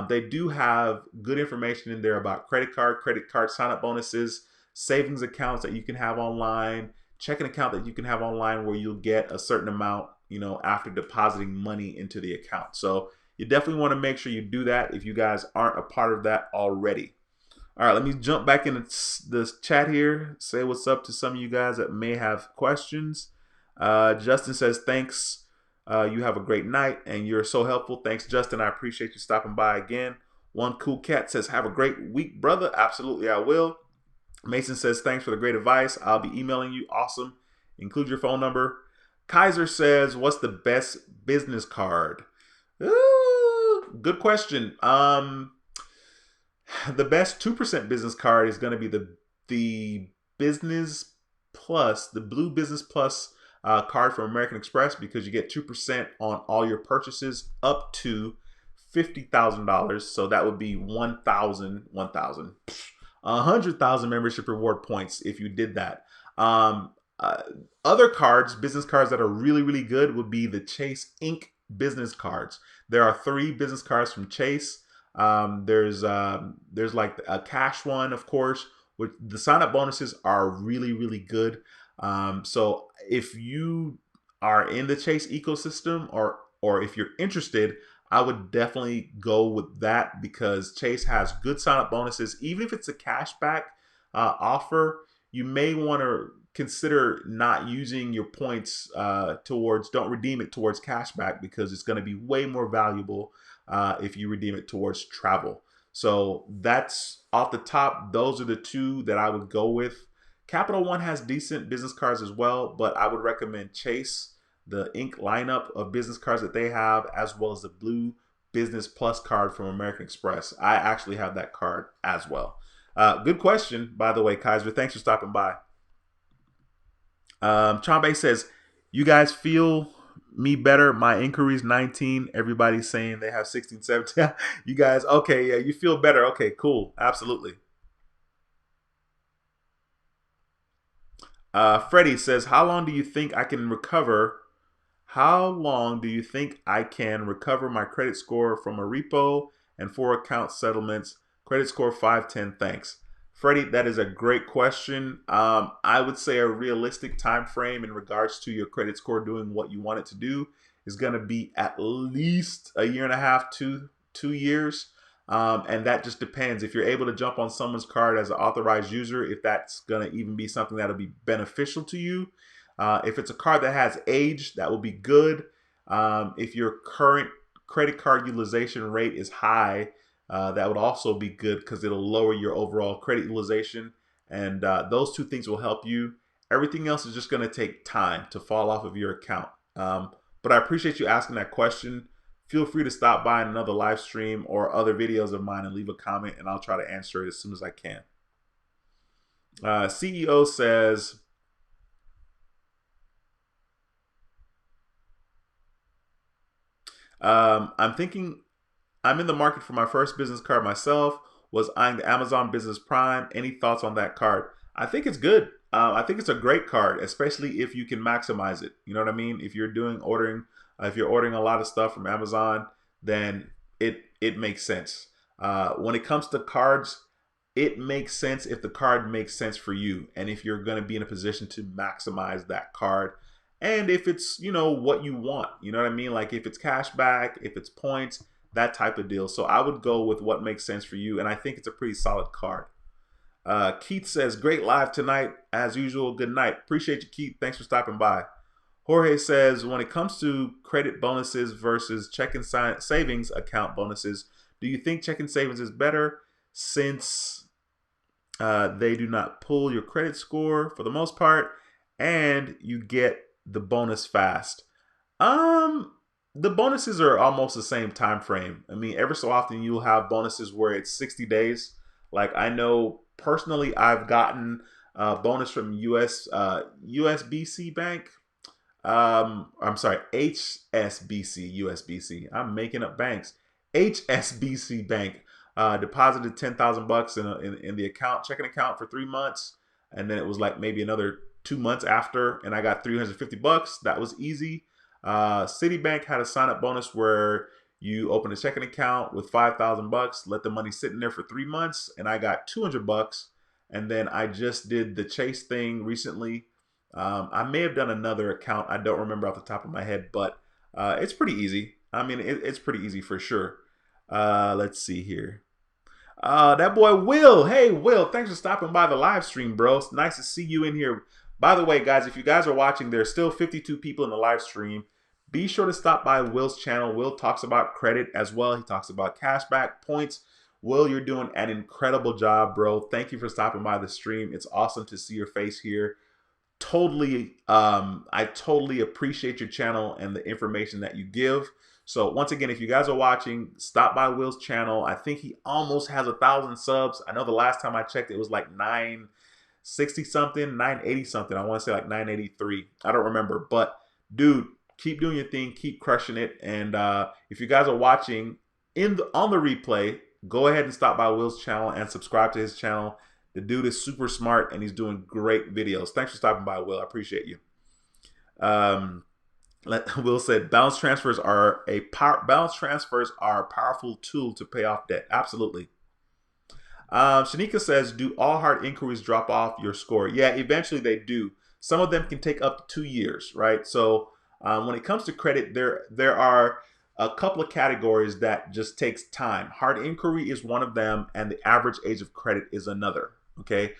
Speaker 1: they do have good information in there about credit card sign-up bonuses, savings accounts that you can have online, checking account that you can have online where you'll get a certain amount, after depositing money into the account. So you definitely want to make sure you do that if you guys aren't a part of that already. All right, let me jump back into this chat here. Say what's up to some of you guys that may have questions. Justin says, thanks. You have a great night and you're so helpful. Thanks, Justin. I appreciate you stopping by again. One Cool Cat says, have a great week, brother. Absolutely, I will. Mason says, thanks for the great advice. I'll be emailing you. Awesome. Include your phone number. Kaiser says, what's the best business card? Ooh, good question. The best 2% business card is going to be the Business Plus, the Blue Business Plus card from American Express, because you get 2% on all your purchases up to $50,000. So that would be 100,000 membership reward points if you did that. Uh, Other cards, business cards that are really, really good would be the Chase Inc. business cards. There are 3 business cards from Chase. There's like a cash one, of course, which the sign up bonuses are really, really good. So if you are in the Chase ecosystem, or if you're interested, I would definitely go with that, because Chase has good sign up bonuses. Even if it's a cashback offer, you may want to consider not using your points don't redeem it towards cashback, because it's going to be way more valuable if you redeem it towards travel. So that's off the top. Those are the 2 that I would go with. Capital One has decent business cards as well, but I would recommend Chase, the Inc. lineup of business cards that they have, as well as the Blue Business Plus card from American Express. I actually have that card as well. Good question, by the way, Kaiser. Thanks for stopping by. Chambe says, you guys feel me better. My inquiries 19. Everybody's saying they have 16, 17. You guys, okay, yeah, you feel better. Okay, cool. Absolutely. Freddie says, how long do you think I can recover? How long do you think I can recover my credit score from a repo and 4 account settlements? Credit score 510. Thanks. Freddie, that is a great question. I would say a realistic time frame in regards to your credit score doing what you want it to do is going to be at least a year and a half to 2 years. And that just depends. If you're able to jump on someone's card as an authorized user, if that's going to even be something that'll be beneficial to you. If it's a card that has age, that will be good. If your current credit card utilization rate is high, that would also be good, because it'll lower your overall credit utilization. And those 2 things will help you. Everything else is just going to take time to fall off of your account. But I appreciate you asking that question. Feel free to stop by in another live stream or other videos of mine and leave a comment, and I'll try to answer it as soon as I can. CEO says, I'm in the market for my first business card myself. Was eyeing the Amazon Business Prime. Any thoughts on that card? I think it's good. I think it's a great card, especially if you can maximize it. You know what I mean? If you're ordering a lot of stuff from Amazon, then it makes sense. When it comes to cards, it makes sense if the card makes sense for you, and if you're going to be in a position to maximize that card, and if it's what you want. You know what I mean? Like if it's cash back, if it's points, that type of deal. So I would go with what makes sense for you, and I think it's a pretty solid card. Keith says, great live tonight. As usual, good night. Appreciate you, Keith. Thanks for stopping by. Jorge says, when it comes to credit bonuses versus checking savings account bonuses, do you think checking savings is better, since they do not pull your credit score for the most part, and you get the bonus fast? The bonuses are almost the same time frame. I mean, every so often you'll have bonuses where it's 60 days. Like I know personally, I've gotten a bonus from USBC Bank. I'm sorry, HSBC, USBC. I'm making up banks. HSBC Bank deposited $10,000 in the checking account for 3 months, and then it was like maybe another 2 months after, and I got $350. That was easy. Citibank had a sign up bonus where you open a checking account with $5,000, let the money sit in there for 3 months, and I got $200. And then I just did the Chase thing recently. I may have done another account. I don't remember off the top of my head, but it's pretty easy. I mean, it's pretty easy for sure. Let's see here. That boy Will. Hey, Will, thanks for stopping by the live stream, bro. It's nice to see you in here. By the way, guys, if you guys are watching, there's still 52 people in the live stream. Be sure to stop by Will's channel. Will talks about credit as well. He talks about cashback points. Will, you're doing an incredible job, bro. Thank you for stopping by the stream. It's awesome to see your face here. I totally appreciate your channel and the information that you give. So once again, if you guys are watching, stop by Will's channel. I think he almost has 1,000 subs. I know the last time I checked, it was like 960 something, 980 something. I want to say like 983. I don't remember, but dude, keep doing your thing, keep crushing it. And if you guys are watching on the replay, go ahead and stop by Will's channel and subscribe to his channel. The dude is super smart and he's doing great videos. Thanks for stopping by, Will. I appreciate you. Will said balance transfers are a powerful tool to pay off debt. Absolutely. Shanika says, do all hard inquiries drop off your score? Yeah, eventually they do. Some of them can take up to 2 years, right? So when it comes to credit, there are a couple of categories that just takes time. Hard inquiry is one of them, and the average age of credit is another. Okay,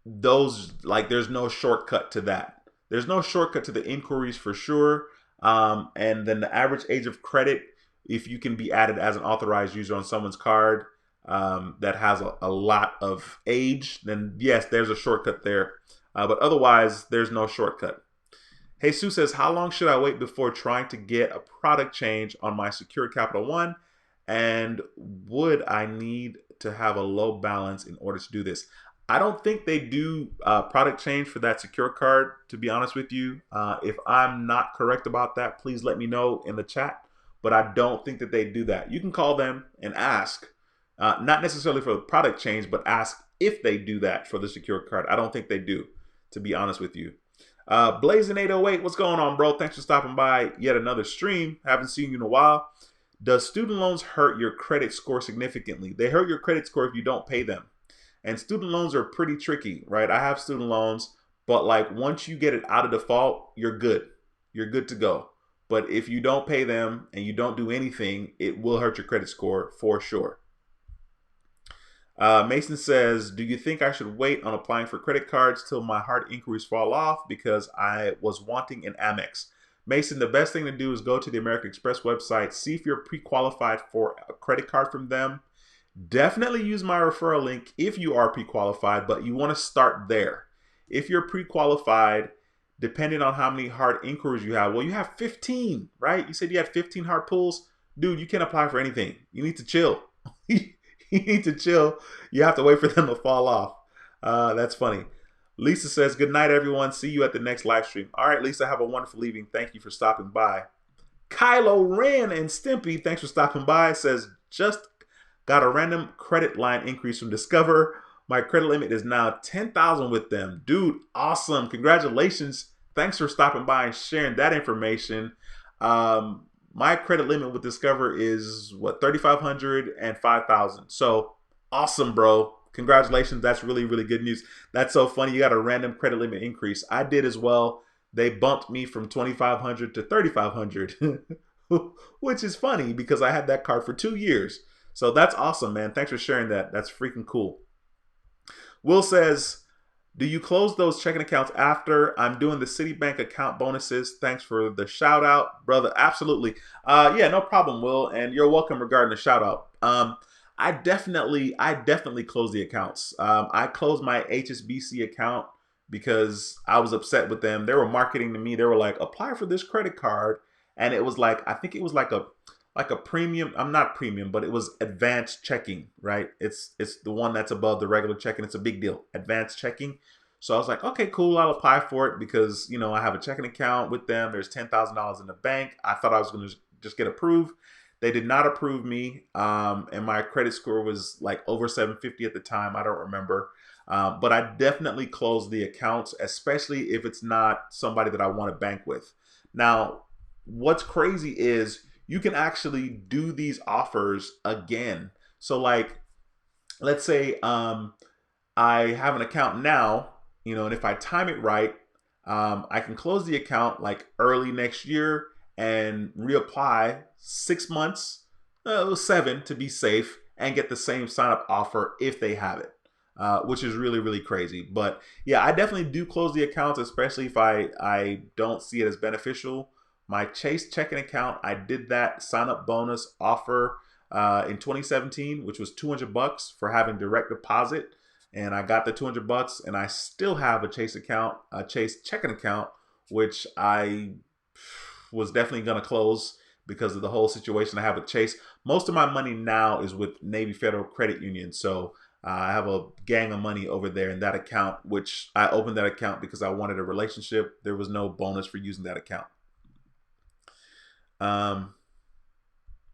Speaker 1: there's no shortcut to that. There's no shortcut to the inquiries for sure. And then the average age of credit, if you can be added as an authorized user on someone's card that has a lot of age, then yes, there's a shortcut there. But otherwise, there's no shortcut. Hey, Sue says, how long should I wait before trying to get a product change on my Secure Capital One? And would I need to have a low balance in order to do this? I don't think they do product change for that secure card, to be honest with you. If I'm not correct about that, please let me know in the chat. But I don't think that they do that. You can call them and ask, not necessarily for the product change, but ask if they do that for the secure card. I don't think they do, to be honest with you. Blazing808, what's going on, bro? Thanks for stopping by yet another stream. Haven't seen you in a while. Does student loans hurt your credit score significantly? They hurt your credit score if you don't pay them. And student loans are pretty tricky, right? I have student loans, but like once you get it out of default, you're good. You're good to go. But if you don't pay them and you don't do anything, it will hurt your credit score for sure. Mason says, do you think I should wait on applying for credit cards till my hard inquiries fall off because I was wanting an Amex? Mason, the best thing to do is go to the American Express website, see if you're pre-qualified for a credit card from them. Definitely use my referral link if you are pre-qualified, but you want to start there. If you're pre-qualified, depending on how many hard inquiries you have, well, you have 15, right? You said you had 15 hard pulls. Dude, you can't apply for anything. You need to chill. You need to chill. You have to wait for them to fall off. That's funny. Lisa says, good night, everyone. See you at the next live stream. All right, Lisa, have a wonderful evening. Thank you for stopping by. Kylo Ren and Stimpy, thanks for stopping by. Says, just got a random credit line increase from Discover. My credit limit is now 10,000 with them. Dude, awesome. Congratulations. Thanks for stopping by and sharing that information. My credit limit with Discover is what, 3,500 and 5,000. So awesome, bro. Congratulations. That's really, really good news. That's so funny. You got a random credit limit increase. I did as well. They bumped me from 2,500 to 3,500, which is funny because I had that card for 2 years. So that's awesome, man. Thanks for sharing that. That's freaking cool. Will says, do you close those checking accounts after? I'm doing the Citibank account bonuses. Thanks for the shout out, brother. Absolutely. Yeah, no problem, Will. And you're welcome regarding the shout out. I definitely close the accounts. I closed my HSBC account because I was upset with them. They were marketing to me. They were like, apply for this credit card. And it was like, I think it was like a premium. I'm not premium, but it was advanced checking, right? It's the one that's above the regular checking. It's a big deal, advanced checking. So I was like, okay, cool. I'll apply for it because, you know, I have a checking account with them. There's $10,000 in the bank. I thought I was going to just get approved. They did not approve me. And my credit score was like over 750 at the time. I don't remember. But I definitely close the accounts, especially if it's not somebody that I want to bank with. Now, what's crazy is you can actually do these offers again. So like, let's say I have an account now, you know, and if I time it right, I can close the account like early next year and reapply 6 months, 7 to be safe, and get the same sign up offer if they have it, which is really, really crazy. But yeah, I definitely do close the accounts, especially if I don't see it as beneficial. My Chase checking account, I did that sign up bonus offer in 2017, which was $200 for having direct deposit. And I got the $200, and I still have a Chase account, a Chase checking account, which I was definitely going to close because of the whole situation I have with Chase. Most of my money now is with Navy Federal Credit Union. So I have a gang of money over there in that account, which I opened that account because I wanted a relationship. There was no bonus for using that account.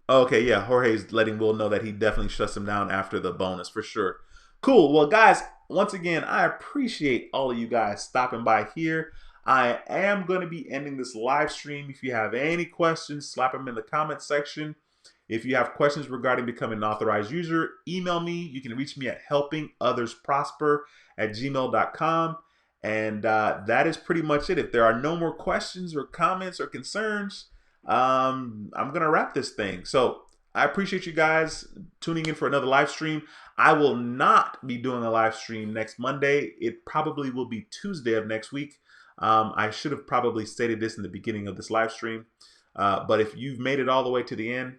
Speaker 1: Okay, yeah, Jorge's letting Will know that he definitely shuts him down after the bonus for sure. Cool. Well, guys, once again, I appreciate all of you guys stopping by here. I am going to be ending this live stream. If you have any questions, slap them in the comment section. If you have questions regarding becoming an authorized user, email me. You can reach me at helpingothersprosper@gmail.com. And that is pretty much it. If there are no more questions or comments or concerns, I'm going to wrap this thing. So I appreciate you guys tuning in for another live stream. I will not be doing a live stream next Monday. It probably will be Tuesday of next week. I should have probably stated this in the beginning of this live stream. But if you've made it all the way to the end,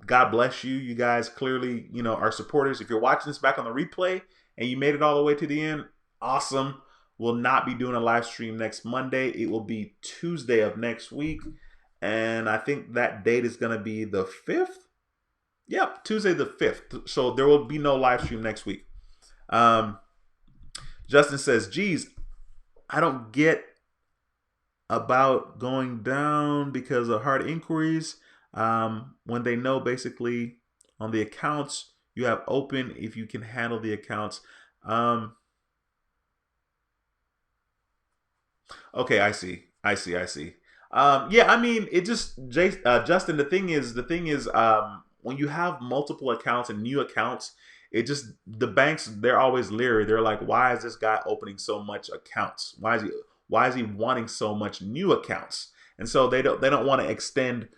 Speaker 1: God bless you. You guys clearly, are supporters. If you're watching this back on the replay and you made it all the way to the end, awesome. We'll not be doing a live stream next Monday. It will be Tuesday of next week. And I think that date is going to be the 5th. Yep, Tuesday the 5th. So there will be no live stream next week. Justin says, geez, I don't get about going down because of hard inquiries when they know basically on the accounts you have open if you can handle the accounts. Okay, I see. Yeah, I mean, it just, Justin, the thing is, when you have multiple accounts and new accounts, it just, the banks, they're always leery. They're like, why is this guy opening so much accounts? Why is he wanting so much new accounts? And so they don't want to extend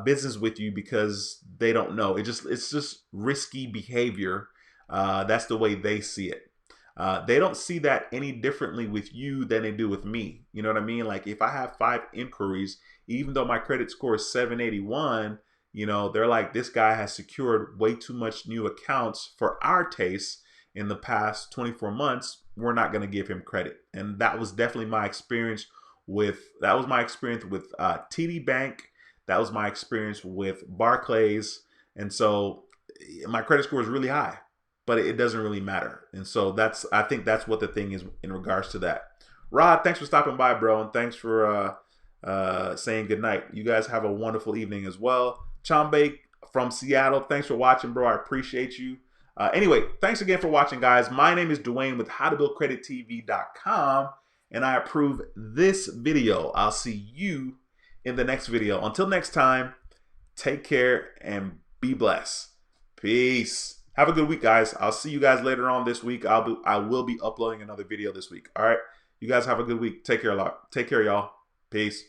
Speaker 1: business with you because they don't know. It's just risky behavior. That's the way they see it. They don't see that any differently with you than they do with me. You know what I mean? Like if I have 5 inquiries, even though my credit score is 781, they're like, this guy has secured way too much new accounts for our taste in the past 24 months. We're not going to give him credit. And that was definitely my experience with TD Bank. That was my experience with Barclays. And so my credit score is really high, but it doesn't really matter. And so I think that's what the thing is in regards to that. Rod, thanks for stopping by, bro. And thanks for saying good night. You guys have a wonderful evening as well. Chambay from Seattle, thanks for watching, bro. I appreciate you. Anyway, thanks again for watching, guys. My name is Dwayne with howtobuildcredittv.com, and I approve this video. I'll see you in the next video. Until next time, take care and be blessed. Peace. Have a good week, guys. I'll see you guys later on this week. I will be uploading another video this week. All right. You guys have a good week. Take care, y'all. Peace.